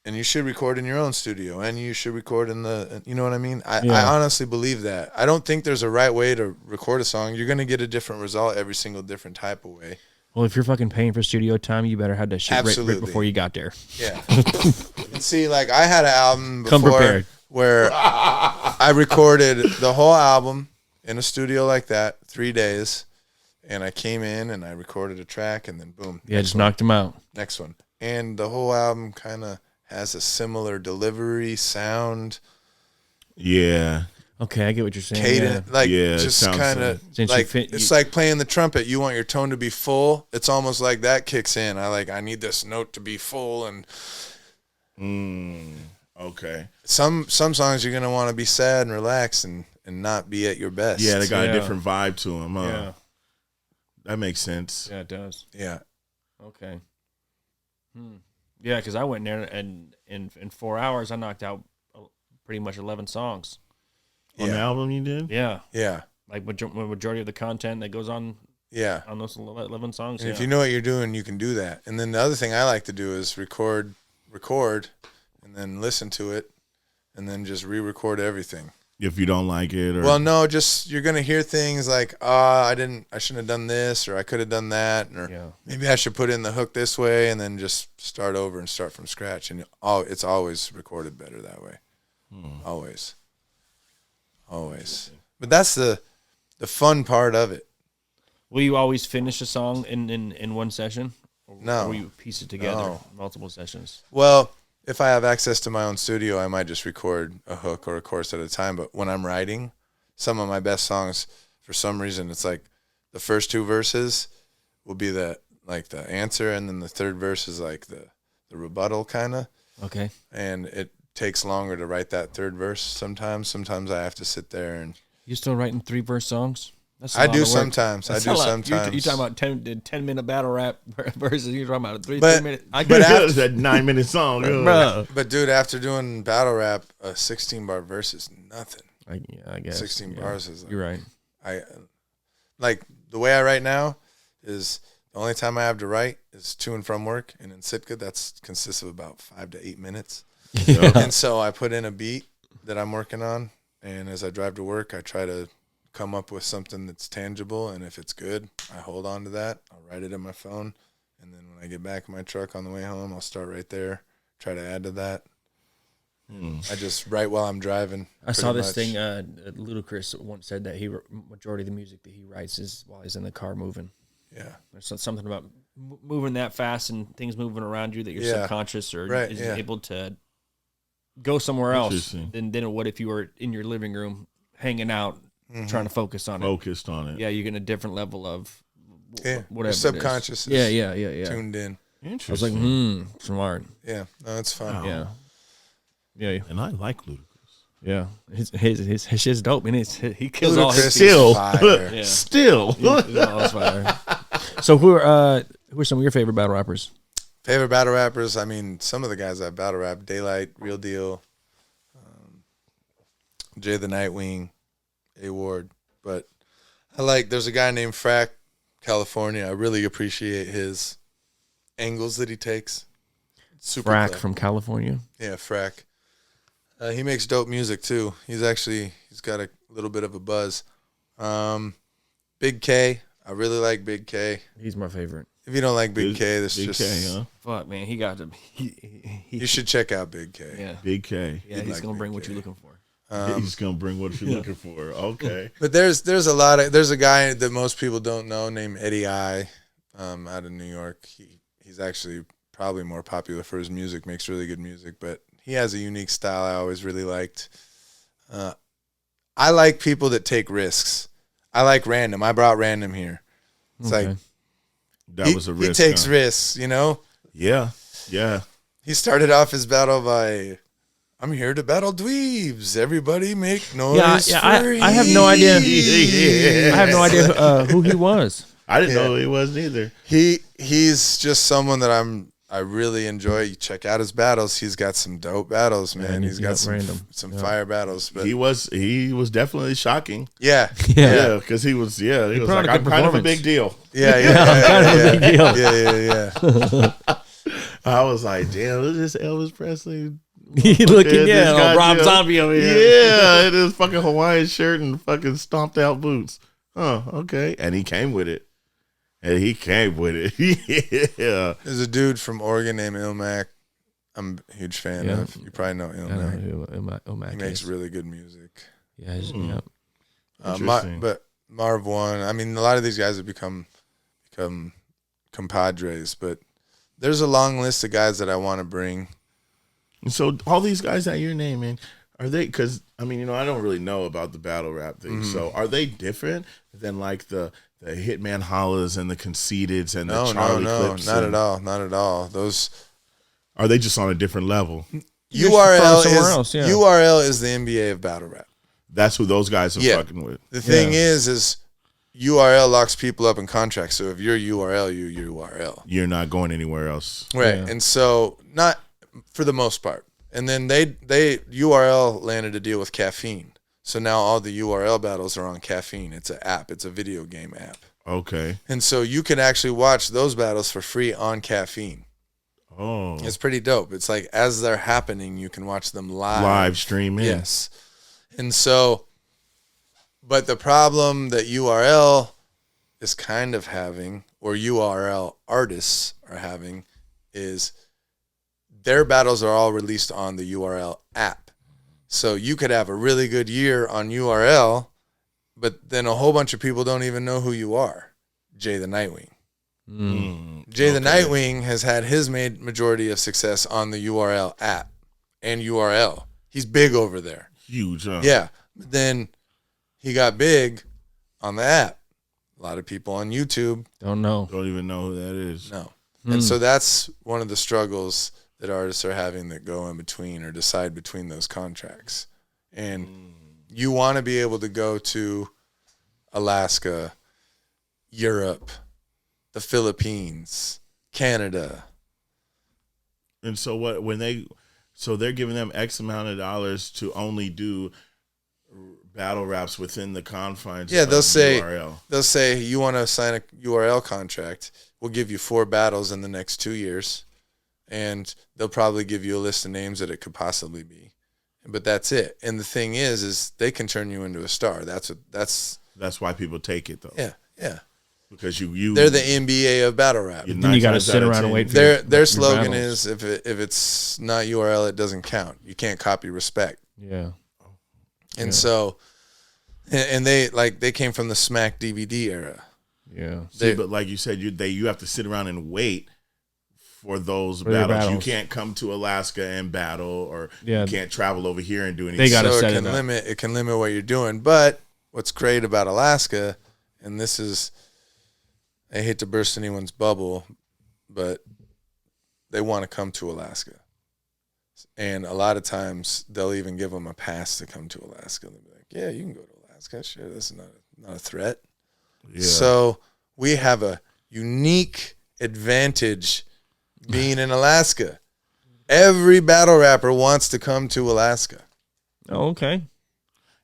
and you should record in your own studio, and you should record in the, you know what I mean? I honestly believe that. I don't think there's a right way to record a song. You're going to get a different result every single different type of way. Well, if you're fucking paying for studio time, you better have that shit right before you got there. Yeah. See, like I had an album Come before prepared. where I recorded the whole album in a studio like that, 3 days, and I came in and I recorded a track, and then boom. Yeah, just knocked him out. Next one. And the whole album kind of has a similar delivery, sound. Yeah. Okay, I get what you're saying. Cadence, Yeah. like Yeah, it just sounds kind of Since you like fit- it's like playing the trumpet. You want your tone to be full. It's almost like that kicks in. I need this note to be full, and Okay. some songs you're gonna want to be sad and relaxed and not be at your best. Yeah, they got Yeah. a different vibe to them. Huh? Yeah. That makes sense. Yeah, it does. Yeah. Okay. Yeah, because I went in there and in 4 hours I knocked out pretty much 11 songs. On the Yeah. album you did? Yeah, Yeah. like majority of the content that goes on Yeah. those 11 songs. And Yeah. if you know what you're doing, you can do that. And then the other thing I like to do is record, and then listen to it, and then just re-record everything. If you don't like it, or Well, no, just you're gonna hear things like, I shouldn't have done this, or I could have done that, or Yeah. maybe I should put in the hook this way, and then just start over and start from scratch. And it's always recorded better that way. Always. But that's the fun part of it. Will you always finish a song in one session? No. Or will you piece it together No. multiple sessions? Well, if I have access to my own studio, I might just record a hook or a chorus at a time. But when I'm writing, some of my best songs, for some reason, it's like the first 2 verses will be the answer, and then the third verse is like the rebuttal kind of. Okay. And it takes longer to write that third verse sometimes. Sometimes I have to sit there and You still writing 3-verse songs? That's a I lot do of work. sometimes. That's I do a lot. sometimes. You're talking about 10-minute battle rap versus you're talking about a 3 But- minute. That's that 9-minute song. Bro. But dude, after doing battle rap, a 16-bar verse is nothing. I guess 16 yeah. bars is like, You're right. I like the way I write now is the only time I have to write is to and from work, and in Sitka that's consists of about 5 to 8 minutes. And so I put in a beat that I'm working on, and as I drive to work, I try to come up with something that's tangible, and if it's good, I hold on to that. I'll write it in my phone, and then when I get back in my truck on the way home, I'll start right there, try to add to that. I just write while I'm driving. I saw pretty this much. thing. Ludacris once said that majority of the music that he writes is while he's in the car moving. Yeah. There's something about moving that fast and things moving around you that your Yeah. subconscious or Right, is yeah. able to go somewhere else. Interesting. Than what if you were in your living room hanging out trying to focus on it? Focused on it. Yeah, you're getting a different level of Yeah. whatever. Your it is. subconscious is Yeah. tuned in. I was Interesting. like, smart. Yeah. No, it's fun. Wow. Yeah. Yeah. And I like Ludacris. Yeah. His shit's dope, and he kills all Ludacris his is Still. fire. Yeah. Still. He's all his fire. So who are some of your favorite battle rappers? Favorite battle rappers? I mean, some of the guys that battle rap: Daylight, Real Deal, Jay the Nightwing, A Ward. But there's a guy named Frack, California. I really appreciate his angles that he takes. Super Frack clever. from California. Yeah, Frack. He makes dope music too. He's got a little bit of a buzz. Big K. I really like Big K. He's my favorite. If you don't like Big K, this Big just K, huh? Fuck, man, he got to. you should check out Big K. Yeah, Big K. yeah, he's like gonna bring Big what K. you're looking for. He's gonna bring what you're looking for. Okay. But there's a guy that most people don't know named Eddie I, out of New York. He's actually probably more popular for his music, makes really good music, but he has a unique style I always really liked. I like people that take risks. I like Random. I brought Random here. It's Okay. like That was a risk. he takes huh? risks, you know? Yeah. Yeah. He started off his battle by, I'm here to battle dweebs. Everybody make noise. I have no idea. I have no idea who he was. I didn't know he was either. He's just someone that I really enjoy. You check out his battles. He's got some dope battles, man. He's got some fire battles. But He was definitely shocking. yeah, Yeah, because he was put on like, a good I'm kind of a performance. big deal. yeah, kind of a big deal. yeah. I was like, damn, is this Elvis Presley? He looking, Rob Zombie over here. Yeah, in his fucking Hawaiian shirt and fucking stomped out boots. Oh, okay. And he came with it. Yeah. There's a dude from Oregon named Ilmac. I'm a huge fan of. You probably know Ilmac. He makes really good music. Yeah. But Marv One. I mean, a lot of these guys have become compadres, but there's a long list of guys that I want to bring. So all these guys that you're naming, are they? Because I mean, I don't really know about the battle rap thing. So are they different than like the Hitman Hollas and the Conceiteds and the Charlie Clips? Not at all. Not at all. Those are they just on a different level? URL is the NBA of battle rap. That's who those guys are fucking with. The thing is URL locks people up in contracts. So if you're URL, you're URL. You're not going anywhere else. Right. Yeah. And so not for the most part. And then they URL landed a deal with Caffeine. So now all the URL battles are on Caffeine. It's an app. It's a video game app. Okay. And so you can actually watch those battles for free on Caffeine. Oh. It's pretty dope. It's like as they're happening, you can watch them live streaming. Yes. And so, but the problem that URL is kind of having, or URL artists are having, is their battles are all released on the URL app. So you could have a really good year on URL, but then a whole bunch of people don't even know who you are. Jay the Nightwing. Jay the Nightwing has had his majority of success on the URL app and URL. He's big over there. Huge, huh? Yeah. But then he got big on the app. A lot of people on YouTube don't even know who that is. No. And so that's one of the struggles that artists are having that go in between or decide between those contracts. And you want to be able to go to Alaska, Europe, the Philippines, Canada. And so they're giving them X amount of dollars to only do battle raps within the confines of URL. They'll say you want to sign a URL contract, we'll give you 4 battles in the next 2 years, and they'll probably give you a list of names that it could possibly be. But that's it. And the thing is they can turn you into a star. That's why people take it though. Yeah. Because they're the NBA of battle rap. Then you got to sit around and wait for their slogan is if it's not URL, it doesn't count. You can't copy respect. Yeah. And so, and they came from the Smack DVD era. Yeah. But like you said, you have to sit around and wait for those battles. You can't come to Alaska and battle, or you can't travel over here and do anything. They got to set it can limit what you're doing. But what's great about Alaska, and this is, I hate to burst anyone's bubble, but they want to come to Alaska. And a lot of times they'll even give them a pass to come to Alaska. They'll be like, yeah, you can go to Alaska. Sure, that's not a threat. Yeah. So we have a unique advantage being in Alaska. Every battle rapper wants to come to Alaska. Oh, okay.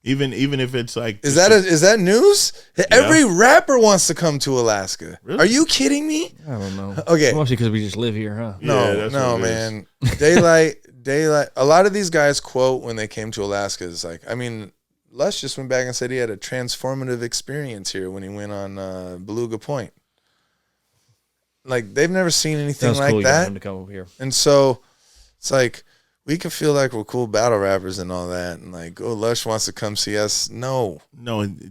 Even if it's like, is that news? Yeah. Every rapper wants to come to Alaska. Really? Are you kidding me? I don't know. Okay, mostly because we just live here, huh? No, man. Daylight. A lot of these guys quote when they came to Alaska is like, I mean, Lush just went back and said he had a transformative experience here when he went on Beluga Point. Like they've never seen anything like cool. that. Him to come over here. And so it's like, we can feel like we're cool battle rappers and all that, and like, oh, Lush wants to come see us. No,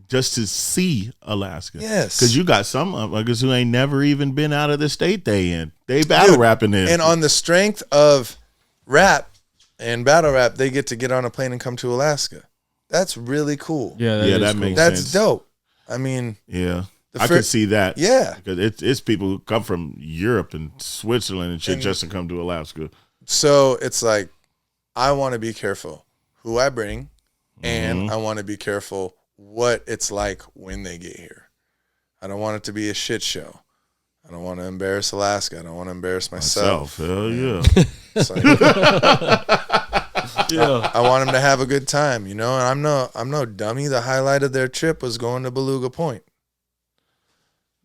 just to see Alaska. Yes, because you got some motherfuckers who ain't never even been out of the state they in. They battle rapping in, and on the strength of rap and battle rap, they get on a plane and come to Alaska. That's really cool. Yeah, that cool. makes That's sense. Dope. I mean, yeah. I could see that. Yeah, because it's people who come from Europe and Switzerland and shit just to come to Alaska. So it's like, I want to be careful who I bring, and I want to be careful what it's like when they get here. I don't want it to be a shit show. I don't want to embarrass Alaska. I don't want to embarrass myself. Hell yeah. Like, yeah. I want them to have a good time, and I'm no dummy. The highlight of their trip was going to Beluga Point.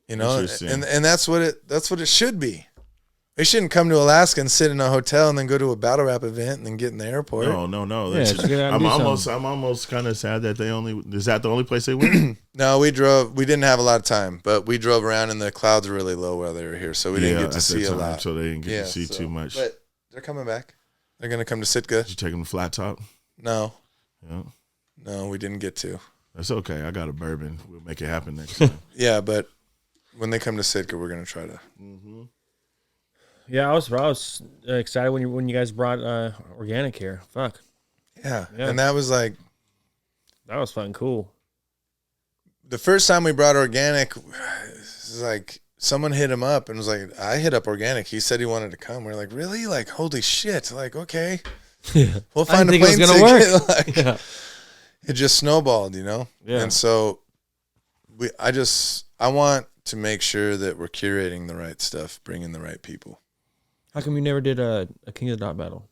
And that's what it should be. We shouldn't come to Alaska and sit in a hotel and then go to a battle rap event and then get in the airport. No. Yeah, That's I'm almost kind of sad that is that the only place they went? No, we didn't have a lot of time, but we drove around and the clouds were really low while they were here, so we didn't get to see a lot. So they didn't get to see too much. But they're coming back. They're going to come to Sitka. Did you take them to Flat Top? No. Yeah. No, we didn't get to. That's okay. I got a bourbon. We'll make it happen next time. Yeah, but when they come to Sitka, we're going to try to. Mm-hmm. Yeah, I was excited when you guys brought organic here. Fuck. Yeah, and that was like. That was fucking cool. The first time we brought organic, it was like someone hit him up and was like, I hit up organic. He said he wanted to come. We're like, really? Like, holy shit. Like, okay. Yeah. We'll find a plane ticket. Like, yeah. It just snowballed, you know? Yeah. And so I want to make sure that we're curating the right stuff, bringing the right people. How come you never did a King of the Dot battle?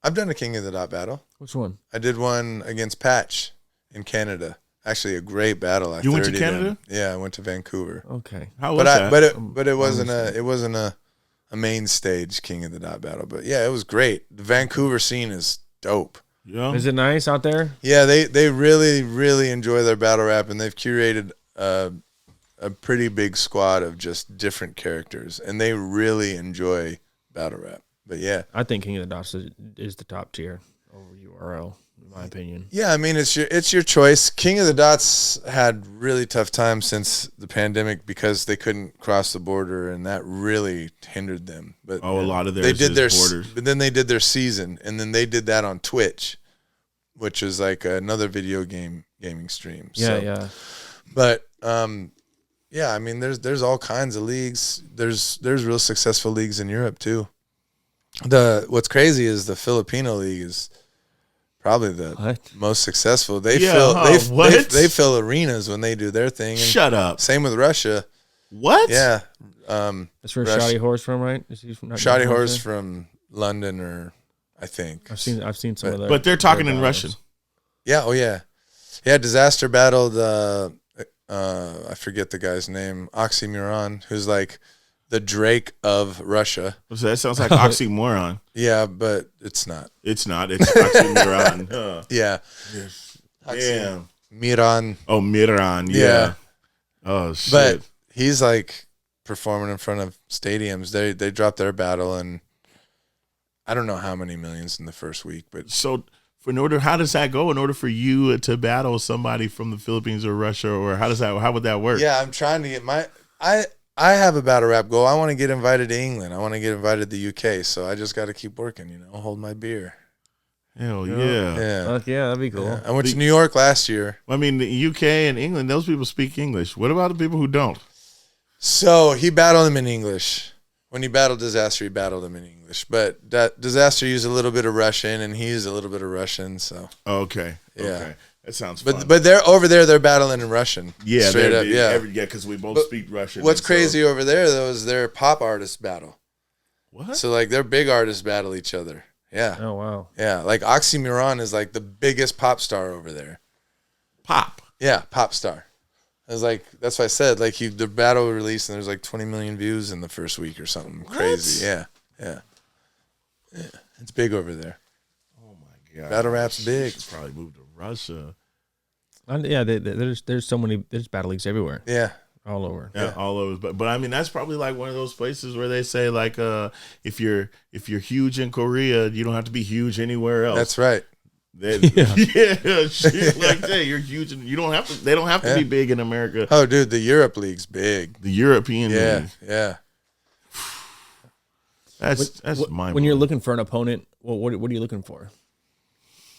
I've done a King of the Dot battle. Which one? I did one against Patch in Canada. Actually, a great battle. You went to Canada? Yeah, I went to Vancouver. Okay. How was that? But it wasn't a main stage King of the Dot battle. But yeah, it was great. The Vancouver scene is dope. Yeah. Is it nice out there? Yeah, they really, really enjoy their battle rap, and they've curated a pretty big squad of just different characters, and they really enjoy battle rap. But yeah, I think King of the Dots is the top tier over URL, in my opinion. Yeah, I mean it's your choice. King of the Dots had really tough times since the pandemic because they couldn't cross the border, and that really hindered them. But a lot of they did their borders. But then they did their season, and then they did that on Twitch, which is like another video gaming stream. Yeah, yeah. But yeah, I mean there's all kinds of leagues. There's real successful leagues in Europe too. What's crazy is the Filipino league is probably the most successful. They fill arenas when they do their thing. And shut up. Same with Russia. What? Yeah. That's where Shoddy Horse from, right? Is he from Shoddy Horse from London, or I think. I've seen some of that. But they're talking in Russian. Yeah. Oh yeah. Yeah. Disaster battled. I forget the guy's name. Oxymoron, who's like the Drake of Russia. So that sounds like oxymoron. Yeah, but it's not. It's not. It's oxymoron. Yeah. Damn. Miran. Oh, Miran. Yeah. Oh shit. But he's like performing in front of stadiums. They dropped their battle, and I don't know how many millions in the first week. But so how does that go? In order for you to battle somebody from the Philippines or Russia, or how would that work? Yeah, I'm trying to get I have a battle rap goal. I want to get invited to England. I want to get invited to the UK. So I just got to keep working, hold my beer. Hell yeah. Yeah. Yeah, that'd be cool. Yeah. I went to New York last year. I mean, the UK and England, those people speak English. What about the people who don't? So he battled him in English. When he battled Disaster, he battled him in English. But that Disaster used a little bit of Russian, and he used a little bit of Russian. So okay. Yeah. Okay. That sounds fun. But they're over there. They're battling in Russian. Yeah, straight up. Yeah, because we both speak Russian. What's crazy over there though is their pop artists battle. What? So like their big artists battle each other. Yeah. Oh wow. Yeah, like Oxymoron is like the biggest pop star over there. Pop. Yeah, pop star. I was like, that's what I said. Like the battle released and there's like 20 million views in the first week or something crazy. Yeah. It's big over there. Oh my god. Battle rap's big. Should probably move to Russia. Yeah, there's so many. There's battle leagues everywhere. Yeah, all over. Yeah, all over. But I mean, that's probably like one of those places where they say like, if you're huge in Korea, you don't have to be huge anywhere else. That's right. Shit like that. You're huge, and you don't have to. They don't have to be big in America. Oh, dude, the Europe League's big. The European League. Yeah. That's mind-blowing. When you're looking for an opponent, what are you looking for?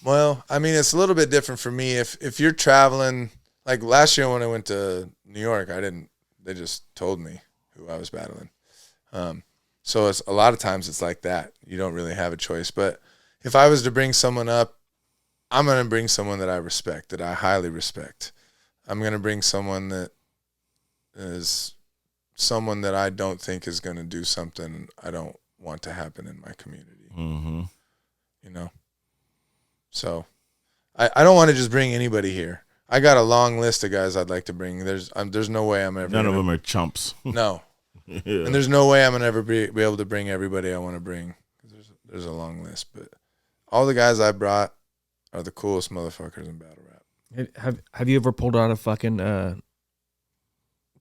Well, I mean, it's a little bit different for me. If you're traveling, like last year when I went to New York, they just told me who I was battling. So it's a lot of times it's like that. You don't really have a choice. But if I was to bring someone up, I'm going to bring someone that I respect, that I highly respect. I'm going to bring someone that is someone that I don't think is going to do something I don't want to happen in my community. Mm-hmm. So I don't want to just bring anybody here. I got a long list of guys I'd like to bring. There's no way I'm ever. None of them are chumps. No. Yeah. And there's no way I'm gonna ever be able to bring everybody I want to bring. There's a long list, but all the guys I brought are the coolest motherfuckers in battle rap. Have you ever pulled out a fucking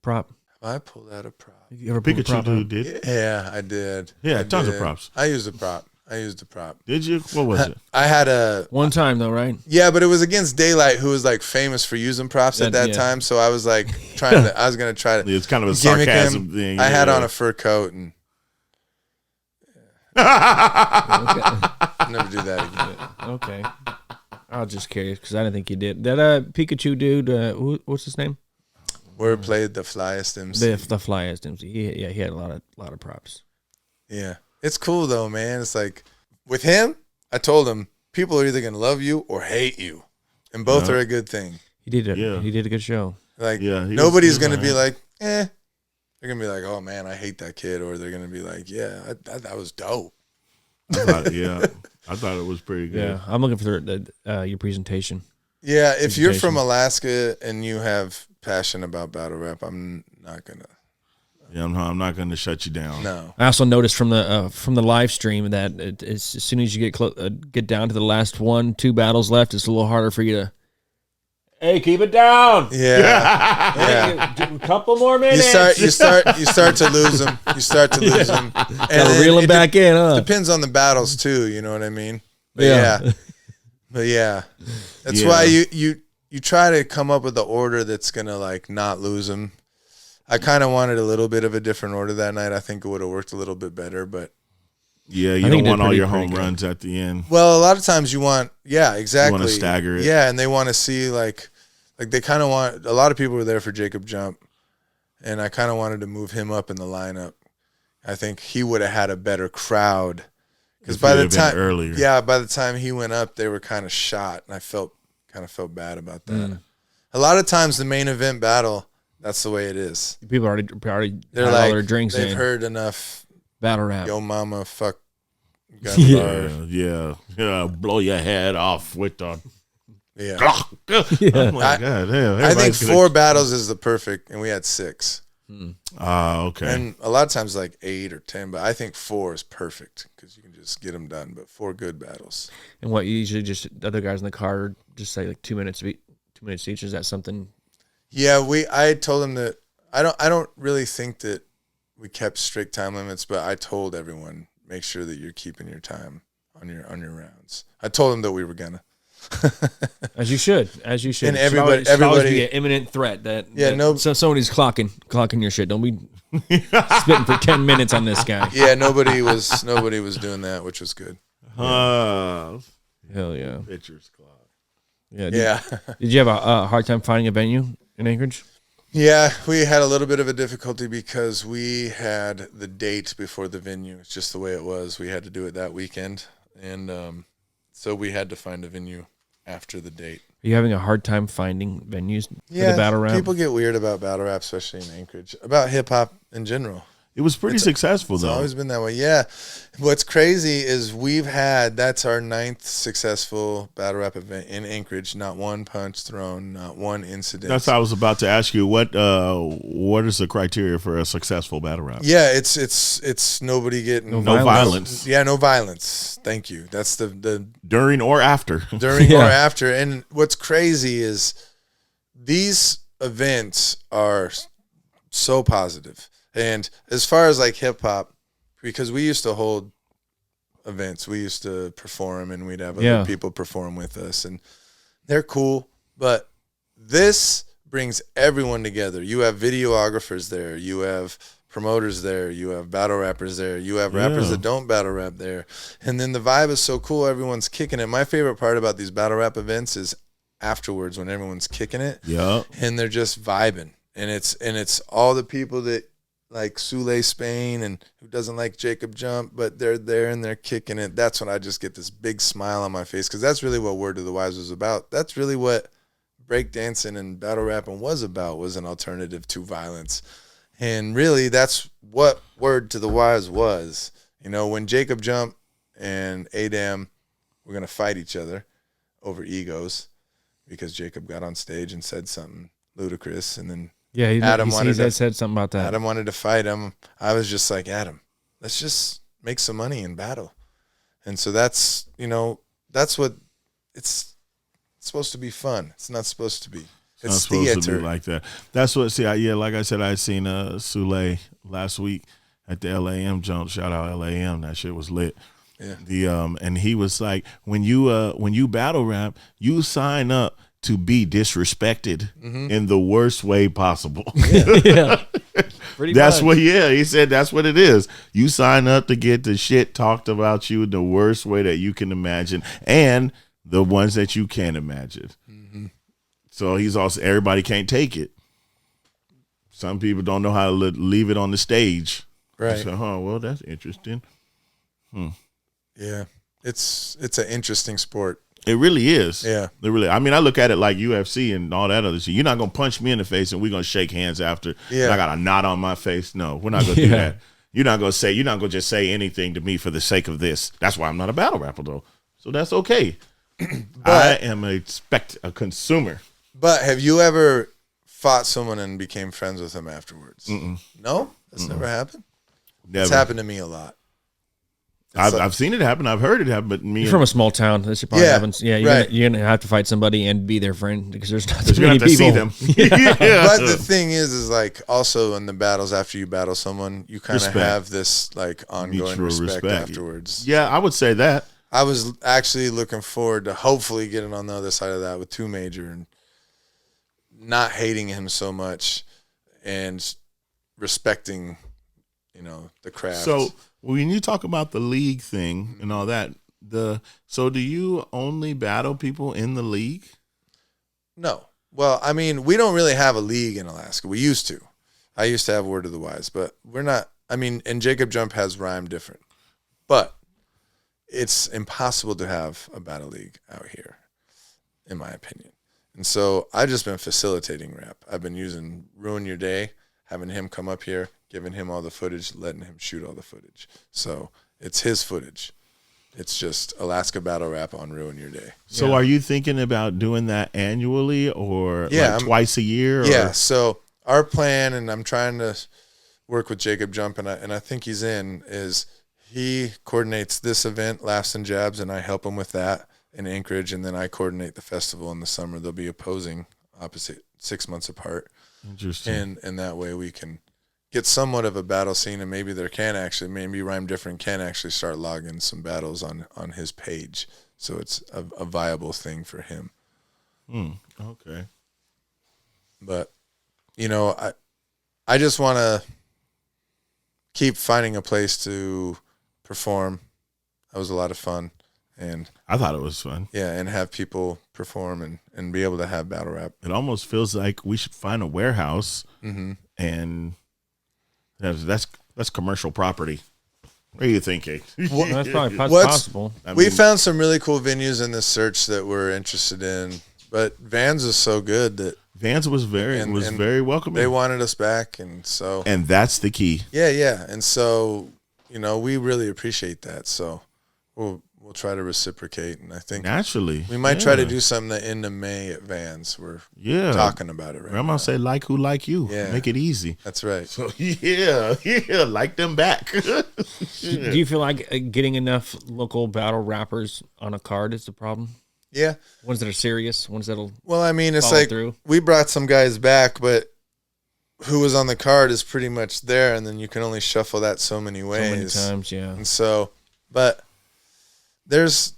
prop? I pulled out a prop. Have you ever pulled a Pikachu prop out? dude did. Yeah, I did. Yeah, I tons of did. props. I used a prop. Did you? What was it? I had a One time though, right? yeah, but it was against Daylight, who was like famous for using props at that Yeah. time. So I was like I was gonna try to. It's kind of a gimmick sarcasm him. thing. I had yeah. on a fur coat and Okay. never do that again. Okay. I was just curious because I didn't think you did. That Pikachu dude, what's his name? Word played the flyest MC. The flyest MC. He had a lot of props. Yeah, it's cool though, man. It's like with him, I told him people are either gonna love you or hate you, and both are a good thing. He did a Yeah. he did a good show. Like Yeah, he nobody's was gonna all be right. like, eh. They're gonna be like, oh man, I hate that kid, or they're gonna be like, yeah, that was dope. I thought it was pretty good. Yeah, I'm looking for your presentation. Yeah, if you're from Presentation. Alaska and you have passion about battle rap, I'm not gonna. Yeah, I'm not going to shut you down. No. I also noticed from the live stream that as soon as you get down to the last 1-2 battles left, it's a little harder for you to. Hey, keep it down. Yeah. Yeah. A couple more minutes. You start to lose them. You start to lose them. And Gotta reel them back in, huh? Depends on the battles too. You know what I mean? But Yeah. But yeah, that's Yeah. why you try to come up with the order that's gonna like not lose them. I kind of wanted a little bit of a different order that night. I think it would have worked a little bit better, but Yeah, you I don't think want they're all your pretty home good. runs at the end. well, a lot of times you want, yeah, exactly. You wanna stagger it. Yeah, and they want to see like they kind of want. A lot of people were there for Jacob Jump, and I kind of wanted to move him up in the lineup. I think he would have had a better crowd because If by he the had been time, earlier. yeah, by the time he went up, they were kind of shot, and I felt bad about that. A lot of times, the main event battle, that's the way it is. People already They're had like, all their drinks they've in. heard enough. Battle rap. Yo, mama, fuck. Gun Yeah. bar. Yeah. Blow your head off with the. Yeah. I'm like, God damn. I think everybody's gonna- 4 battles is the perfect, and we had 6. Okay. And a lot of times like 8 or 10, but I think 4 is perfect because you can just get them done. But 4 good battles. And what you usually just the other guys in the car just say like 2 minutes each. Is that something? Yeah, I told them that I don't really think that we kept strict time limits, but I told everyone make sure that you're keeping your time on your rounds. I told them that we were gonna. As you should. And everybody be an imminent threat that no- so somebody's clocking your shit. Don't be spitting for 10 minutes on this guy. Yeah, nobody was doing that, which was good. Hell yeah. Pitcher's clock. Yeah. Yeah. Did you have a hard time finding a venue in Anchorage? Yeah, we had a little bit of a difficulty because we had the date before the venue. It's just the way it was. We had to do it that weekend, and so we had to find a venue after the date. Are you having a hard time finding venues for the battle rap? People get weird about battle rap, especially in Anchorage, about hip hop in general. It was pretty successful, It's though. always been that way. Yeah. What's crazy is that's our 9th successful battle rap event in Anchorage. Not one punch thrown, not one incident. That's what I was about to ask you. What is the criteria for a successful battle rap? Yeah, it's nobody getting No violence. Yeah, no violence. Thank you. That's the During or after. during Yeah. or after. And what's crazy is these events are so positive. And as far as like hip hop, because we used to hold events, we used to perform, and we'd have other people perform with us, and they're cool. But this brings everyone together. You have videographers there, you have promoters there, you have battle rappers there, you have rappers that don't battle rap there, and then the vibe is so cool. Everyone's kicking it. My favorite part about these battle rap events is afterwards when everyone's kicking it, and they're just vibing, and it's all the people that like soOo Spain and who doesn't like Jacob Jump, but they're there and they're kicking it. That's when I just get this big smile on my face, because that's really what Word to the Wise was about. That's really what breakdancing and battle rapping was about, was an alternative to violence. And really, that's what Word to the Wise was. You know, when Jacob Jump and Adam were going to fight each other over egos because Jacob got on stage and said something ludicrous, and then Yeah, Adam he wanted to, said something about that. Adam wanted to fight him. I was just like, Adam, let's just make some money and battle. And so that's, that's what it's supposed to be fun. It's not supposed to be. It's not supposed theater. to be like that. That's what. See, like I said, I seen soOo last week at the LAM jump. Shout out LAM. That shit was lit. Yeah. And he was like, when you battle rap, you sign up to be disrespected in the worst way possible. Yeah. Pretty That's much. he said that's what it is. You sign up to get the shit talked about you in the worst way that you can imagine and the ones that you can't imagine. So he's also, everybody can't take it. Some people don't know how to leave it on the stage. Right. So, well, that's interesting. Yeah. It's an interesting sport. It really is. Yeah. It really. I mean, I look at it like UFC and all that other shit. You're not gonna punch me in the face and we're gonna shake hands after. Yeah. And I got a knot on my face. No, we're not gonna do that. You're not gonna just say anything to me for the sake of this. That's why I'm not a battle rapper though. So that's okay. I am a consumer. But have you ever fought someone and became friends with them afterwards? No? That's never happened? Never. It's happened to me a lot. I've seen it happen. I've heard it happen. But me You're from a small town. This probably Yeah, happens. Yeah, you're gonna have to fight somebody and be their friend because there's not too you're gonna many have to people. see them. Yeah. But the thing is like also in the battles after you battle someone, you kind of Respect. have this like ongoing Mutual respect afterwards. Yeah, I would say that. I was actually looking forward to hopefully getting on the other side of that with Two Major and not hating him so much and respecting, the craft. So when you talk about the league thing and all that, so do you only battle people in the league? No. Well, I mean, we don't really have a league in Alaska. We used to. I used to have Word of the Wise, but we're not. I mean, and Jacob Jump has rhyme different. But it's impossible to have a battle league out here, in my opinion. And so I've just been facilitating rap. I've been using Ruin Your Day, having him come up here, giving him all the footage, letting him shoot all the footage. So it's his footage. It's just Alaska battle rap on Ruin Your Day. So are you thinking about doing that annually or twice a year? Yeah. So our plan, and I'm trying to work with Jacob Jump, and I think he's in, is he coordinates this event, Laughs and Jabs, and I help him with that in Anchorage, and then I coordinate the festival in the summer. They'll be opposing opposite 6 months apart. Interesting. And that way we can get somewhat of a battle scene, and maybe maybe Rhyme Different can actually start logging some battles on his page. So it's a viable thing for him. Okay. But, I just want to keep finding a place to perform. That was a lot of fun. And I thought it was fun. yeah, and have people perform and be able to have battle rap. It almost feels like we should find a warehouse and that's commercial property. What are you thinking? Well, that's probably possible. We found some really cool venues in this search that we're interested in, but Vans is so good that Vans was very welcoming. they wanted us back, and so and that's the key. yeah, and so we really appreciate that. So we'll try to reciprocate, and I think Naturally. we might try to do something the end of May at Vans. We're talking about it right I'm now. gonna say like who like you. Yeah. Make it easy. That's right. So yeah, like them back. Do you feel like getting enough local battle rappers on a card is the problem? Yeah. Ones that are serious, ones that'll Well, I mean, it's follow like through. we brought some guys back, but who was on the card is pretty much there, and then you can only shuffle that so many ways. so many times, yeah. And so, but there's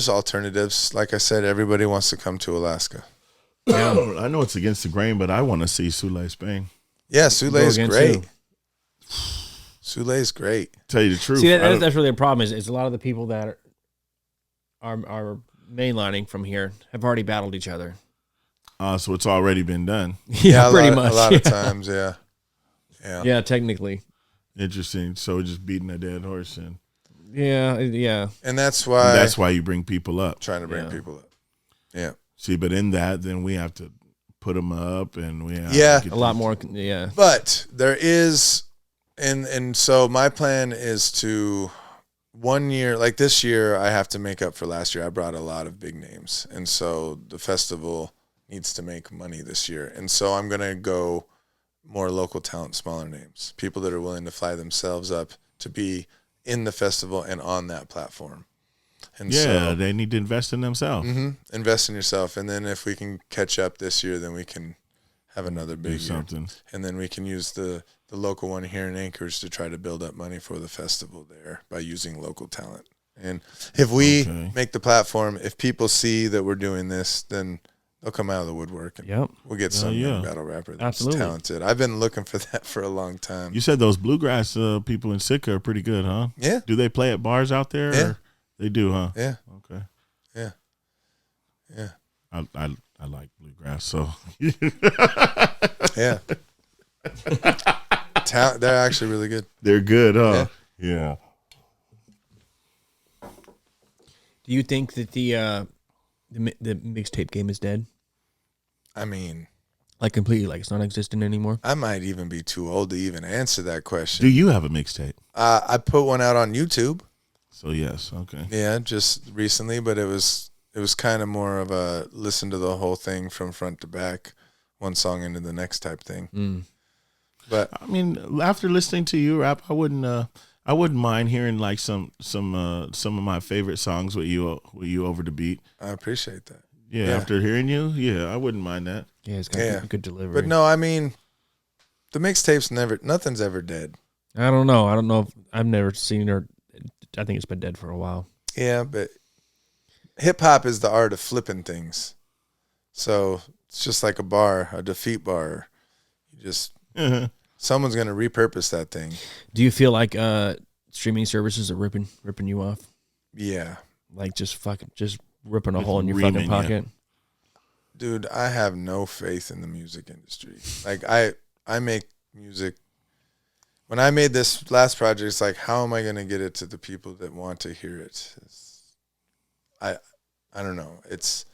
alternatives. Like I said, everybody wants to come to Alaska. Yeah. I know it's against the grain, but I want to see soOo Spain. Yeah, Soule is against great. who? Soule is great. Tell you the truth. See, that's really a problem. Is a lot of the people that are mainlining from here have already battled each other. So it's already been done. Yeah, pretty much. A lot of times, yeah. Yeah, technically. Interesting. So just beating a dead horse and Yeah. And that's why you bring people up. trying to bring people up. Yeah. See, but in that, then we have to put them up, and we have Yeah. to get A lot more. Yeah. But there is, and so my plan is to 1 year, like this year, I have to make up for last year. I brought a lot of big names, and so the festival needs to make money this year. And so I'm going to go more local talent, smaller names, people that are willing to fly themselves up to be in the festival and on that platform. And yeah, they need to invest in themselves. Invest in yourself. And then if we can catch up this year, then we can have another big year. Something. And then we can use the local one here in Anchorage to try to build up money for the festival there by using local talent. And if we make the platform, if people see that we're doing this, then they'll come out of the woodwork and we'll get some battle rapper that's talented. I've been looking for that for a long time. You said those bluegrass people in Sitka are pretty good, huh? Yeah. Do they play at bars out there? Yeah. Or they do, huh? Yeah. Okay. Yeah. Yeah. I like bluegrass, so. Yeah. They're actually really good. They're good, huh? Yeah. Do you think that the mixtape game is dead? I mean, like completely, like it's not existent anymore? I might even be too old to even answer that question. Do you have a mixtape? I put one out on YouTube. So yes, okay. Yeah, just recently, but it was kind of more of a listen to the whole thing from front to back, one song into the next type thing. But I mean, after listening to you rap, I wouldn't mind hearing like some of my favorite songs with you over the beat. I appreciate that. Yeah, after hearing you, I wouldn't mind that. Yeah, it's got good delivery. But no, I mean, the mixtape's nothing's ever dead. I don't know if I've never seen her. I think it's been dead for a while. Yeah, but hip hop is the art of flipping things. So it's just like a defeat bar. You just someone's gonna repurpose that thing. Do you feel like streaming services are ripping you off? Yeah. Like just ripping a hole in your fucking pocket? Dude, I have no faith in the music industry. Like I make music. When I made this last project, it's like, how am I going to get it to the people that want to hear it? I don't know. It's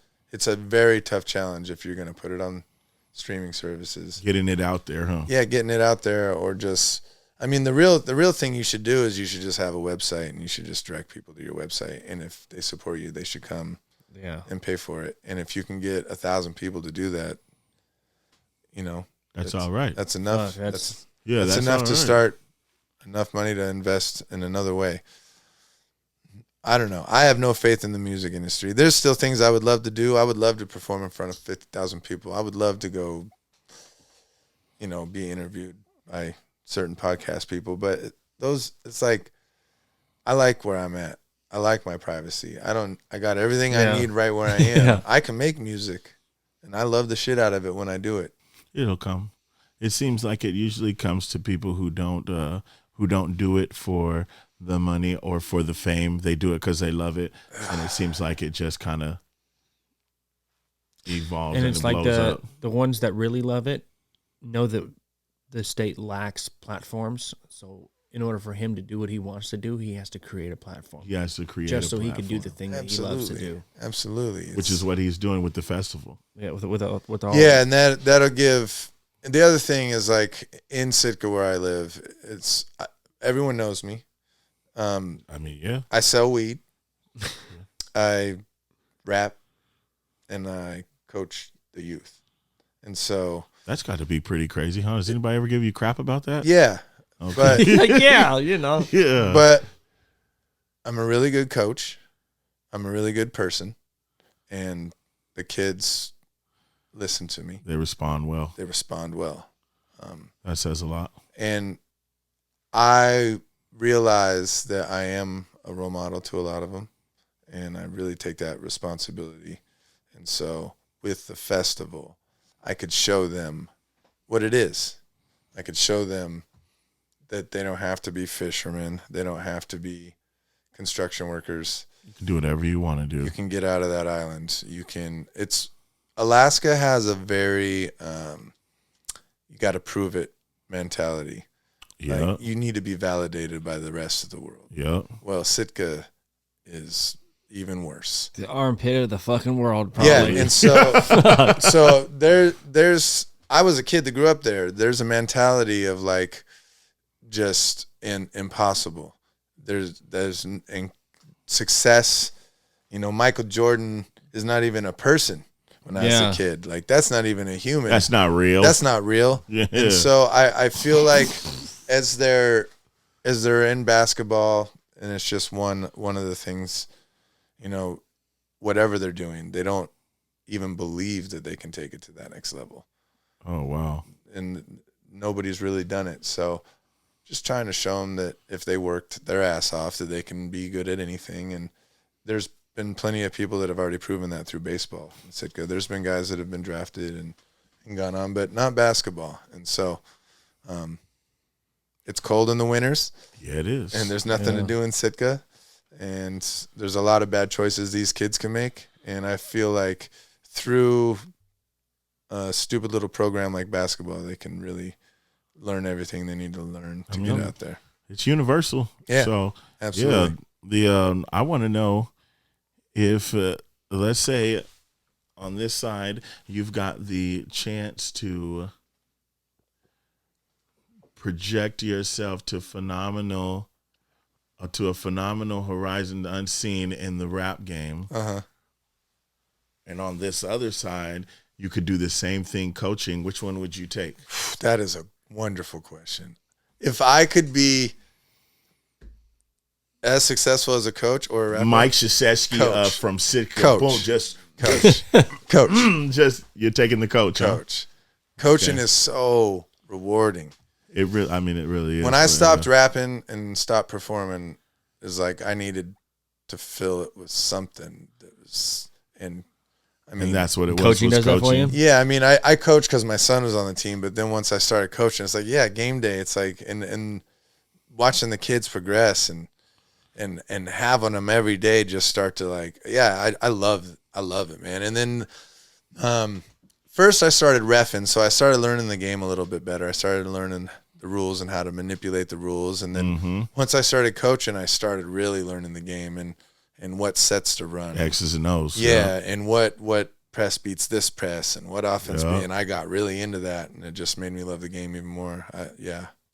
a very tough challenge if you're going to put it on streaming services. Getting it out there, huh? Yeah, getting it out there, or just, I mean, the real thing you should do is you should just have a website and you should just direct people to your website. And if they support you, they should come and pay for it. And if you can get 1,000 people to do that, that's all right. That's enough. That's enough to start, enough money to invest in another way. I don't know. I have no faith in the music industry. There's still things I would love to do. I would love to perform in front of 50,000 people. I would love to go, be interviewed by certain podcast people. But it's like, I like where I'm at. I like my privacy. I got everything I need right where I am. I can make music, and I love the shit out of it when I do it. It'll come. It seems like it usually comes to people who don't do it for the money or for the fame. They do it because they love it, and it seems like it just kind of evolves and it's like blows up. The ones that really love it know that the state lacks platforms. So in order for him to do what he wants to do, he has to create a platform. He has to create just a so platform. He can do the thing that he loves to do. Absolutely, which is what he's doing with the festival. Yeah, with all. Yeah, and that'll give. And the other thing is, like, in Sitka where I live, it's everyone knows me. I sell weed, I rap, and I coach the youth. And so that's got to be pretty crazy, huh? Does anybody ever give you crap about that? Yeah. Okay. But Yeah. Yeah. But I'm a really good coach. I'm a really good person. And the kids listen to me. They respond well. That says a lot. And I realize that I am a role model to a lot of them, and I really take that responsibility. And so with the festival, I could show them what it is. I could show them that they don't have to be fishermen. They don't have to be construction workers. You can do whatever you want to do. You can get out of that island. Alaska has a very, you got to prove it mentality. Yeah. Like, you need to be validated by the rest of the world. Yeah. Well, Sitka is even worse. The armpit of the fucking world, probably. Yeah, and so there's I was a kid that grew up there. There's a mentality of like just impossible. There's success. Michael Jordan is not even a person. when I was a kid. Like, that's not even a human. That's not real. That's not real. Yeah. And so I feel like as they're in basketball, and it's just one of the things, you know, whatever they're doing, they don't even believe that they can take it to that next level. Oh, wow. And nobody's really done it. So just trying to show them that if they worked their ass off, that they can be good at anything. And there's been plenty of people that have already proven that through baseball in Sitka. There's been guys that have been drafted and gone on, but not basketball. And so it's cold in the winters. Yeah, it is. And there's nothing to do in Sitka. And there's a lot of bad choices these kids can make. And I feel like through a stupid little program like basketball, they can really learn everything they need to learn to get out there. It's universal. Yeah, so absolutely. Yeah, I want to know if, let's say, on this side, you've got the chance to project yourself to a phenomenal horizon unseen in the rap game. Uh-huh. And on this other side, you could do the same thing coaching. Which one would you take? That is a wonderful question. If I could be as successful as a coach or a rapper, Mike Krzyzewski from Sitka. Coach. Boom, just coach. Coach. Just you're taking the coach. Coach. Huh? Coaching is so rewarding. It really is. When I stopped rapping and stopped performing, it was like I needed to fill it with something that was, and that's what it was. Coaching does that for you? Yeah, I mean, I coached because my son was on the team, but then once I started coaching, it's like, yeah, game day. It's like, and watching the kids progress and having them every day just start to like, yeah, I love it, man. And then first I started reffing, so I started learning the game a little bit better. I started learning the rules and how to manipulate the rules, and then once I started coaching, I started really learning the game and what sets to run, X's and O's. Yeah, and what press beats this press and what offense and I got really into that, and it just made me love the game even more.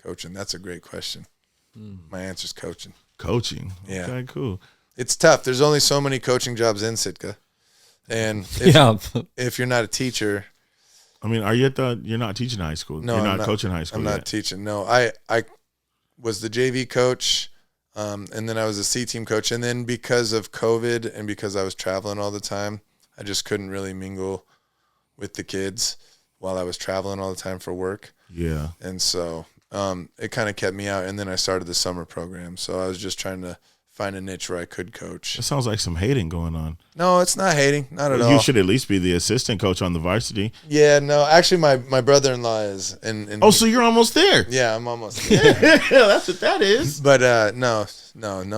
Coaching. That's a great question. My answer's coaching. Coaching. Yeah. Okay, cool. It's tough. There's only so many coaching jobs in Sitka, and if you're not a teacher, I mean, you're not teaching high school? No, you're not coaching high school. I'm not teaching. No, I was the JV coach. And then I was a C-team coach. And then because of COVID and because I was traveling all the time, I just couldn't really mingle with the kids while I was traveling all the time for work. Yeah. And so it kind of kept me out. And then I started the summer program. So I was just trying to find a niche where I could coach. It sounds like some hating going on. No, it's not hating. Not at all. You should at least be the assistant coach on the varsity. Yeah, no. Actually, my brother-in-law is. And so you're almost there. Yeah, I'm almost there. Yeah, that's what that is. But no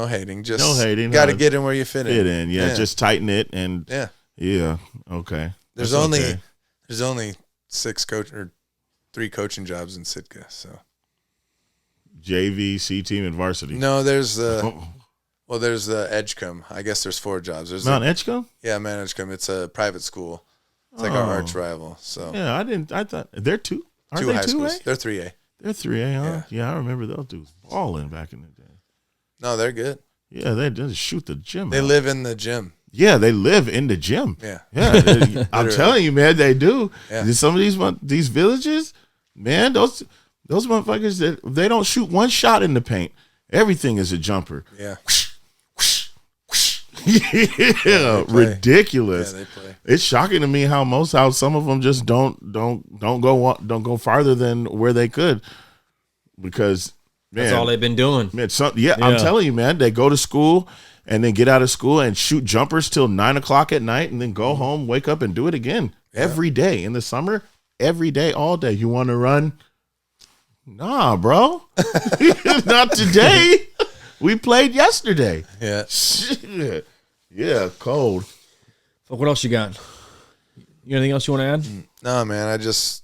hating. Just no hating. Got to get in where you fit in. Fit in, yeah. Just tighten it and yeah. Okay. There's only 3 coaching jobs in Sitka. So JV, C team, and varsity. No, there's there's the Edgecombe. I guess there's 4 jobs. There's Mount Edgecombe? Yeah, Mount Edgecombe. It's a private school. It's like our arch rival. So yeah, I thought they're 2. Aren't 2 they high 2A? schools. They're 3A. They're 3A, huh? Yeah, I remember those dudes balling back in the day. No, they're good. Yeah, they just shoot the gym. They live in the gym. Yeah, they live in the gym. Yeah. I'm telling you, man, they do. Yeah. Some of these villages, man, those motherfuckers, they don't shoot one shot in the paint. Everything is a jumper. Yeah. Yeah, ridiculous. Yeah, they play. It's shocking to me how some of them just don't go farther than where they could, because man, that's all they've been doing. Man, I'm telling you, man, they go to school and then get out of school and shoot jumpers till 9 o'clock at night, and then go home, wake up, and do it again every day in the summer, every day, all day. You want to run? Nah, bro, not today. We played yesterday. Yeah. Shit. Yeah, cold. What else you got? You anything else you want to add? No, man. I just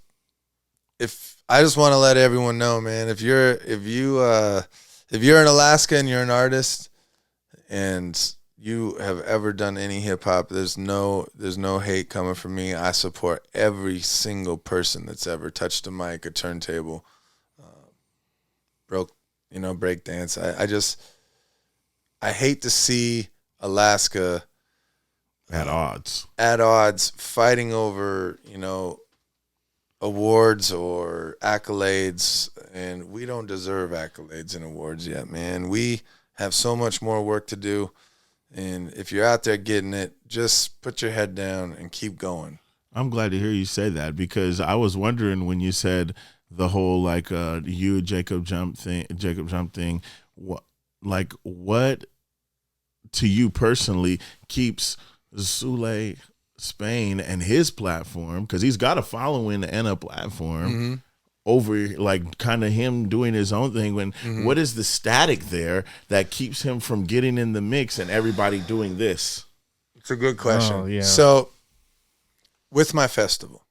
want to let everyone know, man. If you're in Alaska and you're an artist and you have ever done any hip hop, there's no hate coming from me. I support every single person that's ever touched a mic, a turntable, break dance. I hate to see Alaska At odds. At odds, fighting over, awards or accolades. And we don't deserve accolades and awards yet, man. We have so much more work to do. And if you're out there getting it, just put your head down and keep going. I'm glad to hear you say that, because I was wondering when you said the whole Jacob Jump thing, what to you personally keeps Sule Spain and his platform, because he's got a following and a platform, over kind of him doing his own thing, when what is the static there that keeps him from getting in the mix and everybody doing this? It's a good question. Oh, yeah. So with my festival,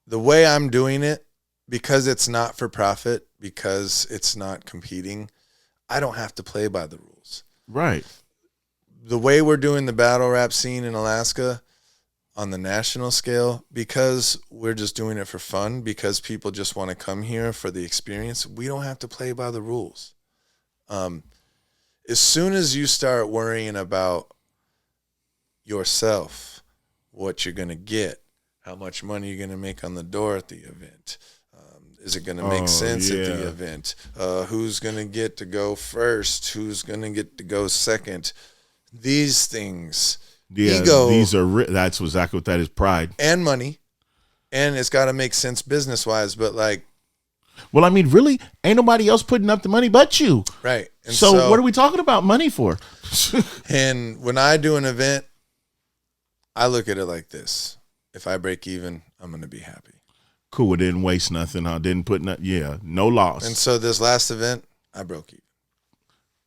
the way I'm doing it, because it's not for profit, because it's not competing, I don't have to play by the rules. Right. The way we're doing the battle rap scene in Alaska on the national scale, because we're just doing it for fun, because people just want to come here for the experience, we don't have to play by the rules. As soon as you start worrying about yourself, what you're going to get, how much money you're going to make on the door at the event, is it going to make sense at the event, who's going to get to go first, who's going to get to go second, these things, ego, that's exactly what that is, pride and money, and it's got to make sense business wise. But well, I mean, really, ain't nobody else putting up the money but you, right? And so what are we talking about money for? And when I do an event, I look at it like this: if I break even, I'm going to be happy. Cool, it didn't waste nothing. I didn't put no loss. And so this last event, I broke even.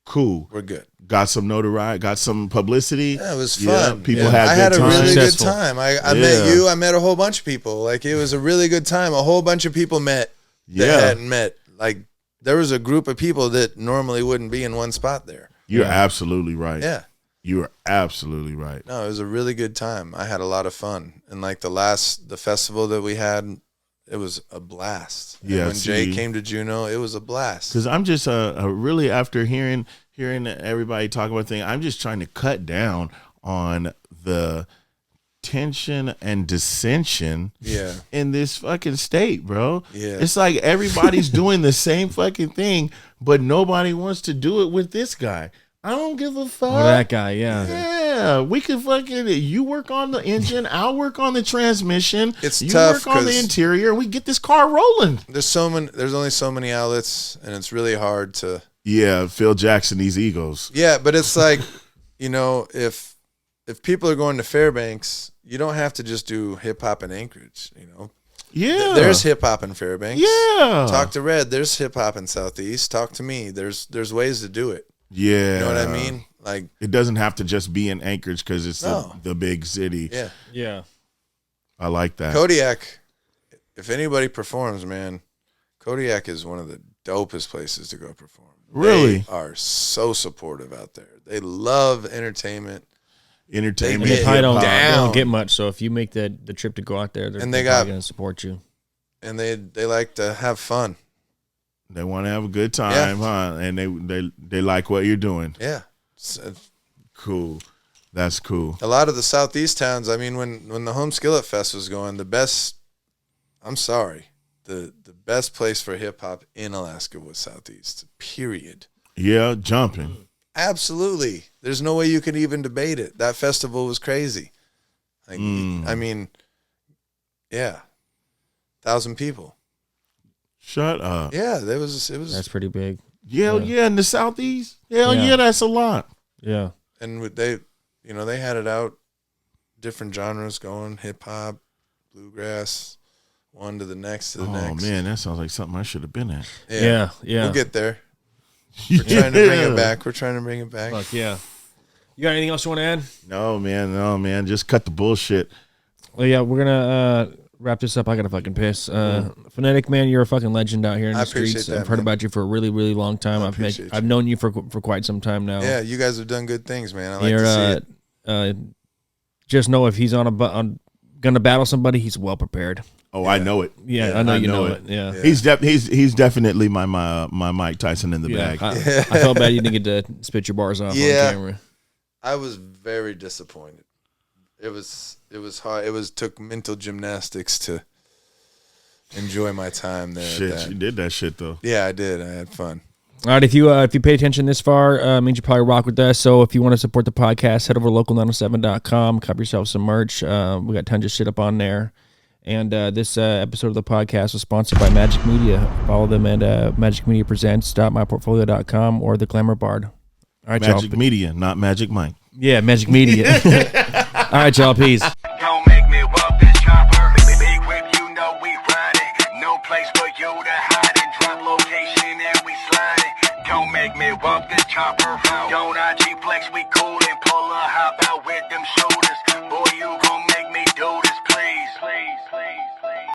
Cool, we're good. Got some notoriety, got some publicity. Yeah, it was fun. People I had a really Successful. good time. I met you. I met a whole bunch of people. It was a really good time. A whole bunch of people met that hadn't met. There was a group of people that normally wouldn't be in one spot there. You're absolutely right. Yeah. You are absolutely right. No, it was a really good time. I had a lot of fun. And the festival that we had, it was a blast. And when Jay came to Juneau, it was a blast. Because I'm just really, after hearing everybody talk about things, I'm just trying to cut down on the tension and dissension in this fucking state, bro. Yeah. It's like everybody's doing the same fucking thing, but nobody wants to do it with this guy. I don't give a fuck. Or that guy, yeah. Yeah, we can you work on the engine, I'll work on the transmission. It's you tough. You work on the interior, we get this car rolling. There's only so many outlets, and it's really hard to. Yeah, Phil Jackson, these egos. Yeah, but it's like, if people are going to Fairbanks, you don't have to just do hip hop in Anchorage, Yeah. There's hip hop in Fairbanks. Yeah. Talk to Red. There's hip hop in Southeast. Talk to me. There's ways to do it. Yeah. You know what I mean? It doesn't have to just be in Anchorage because it's the big city. Yeah. Yeah. I like that. Kodiak, if anybody performs, man, Kodiak is one of the dopest places to go perform. Really? They are so supportive out there. They love entertainment. Entertainment. They probably don't get much, so if you make the trip to go out there, they're probably going to support you. And they like to have fun. They want to have a good time, huh? And they like what you're doing. Yeah. Cool. That's cool. A lot of the Southeast towns, I mean, when the Home Skillet Fest was going, the best place for hip hop in Alaska was Southeast, period. Yeah, jumping. Absolutely. There's no way you can even debate it. That festival was crazy. I mean, 1,000 people. Shut up. Yeah, it was. That's pretty big. Yeah, in the Southeast. Yeah, that's a lot. Yeah. And they had it out, different genres going, hip hop, bluegrass, one to the next to the next. Oh man, that sounds like something I should have been at. Yeah. We'll get there. We're trying to bring it back. Fuck yeah. You got anything else you want to add? No, man. Just cut the bullshit. Well, yeah, we're gonna wrap this up. I gotta fucking piss. Phonetic, man, you're a fucking legend out here in the streets. That, I've heard about you for a really, really long time. I've known you for quite some time now. Yeah, you guys have done good things, man. I like to see it. Just know if he's gonna battle somebody, he's well prepared. Oh, yeah. I know it. Yeah, I know you know it. Yeah. He's definitely my Mike Tyson in the bag. I felt bad you didn't get to spit your bars off on camera. I was very disappointed. It was hard. Took mental gymnastics to enjoy my time there. Shit, you did that shit though. Yeah, I did. I had fun. All right, if you paid attention this far, means you probably rock with us. So if you want to support the podcast, head over to local907.com, cop yourself some merch. We got tons of shit up on there. And this episode of the podcast was sponsored by Magic Media. Follow them at Magic Media Presents.myportfolio.com or The Glamour Bard. All right, Magic y'all. Media, not Magic Mike. Yeah, Magic Media. All right, y'all. Peace. Don't make me walk this chopper. Big whip, you know we ride it. No place for you to hide it. Drop location and we slide it. Don't make me walk this chopper. Don't IG flex, we cool and pull a hop out with them shoulders. Boy, you gon' make me do this, please.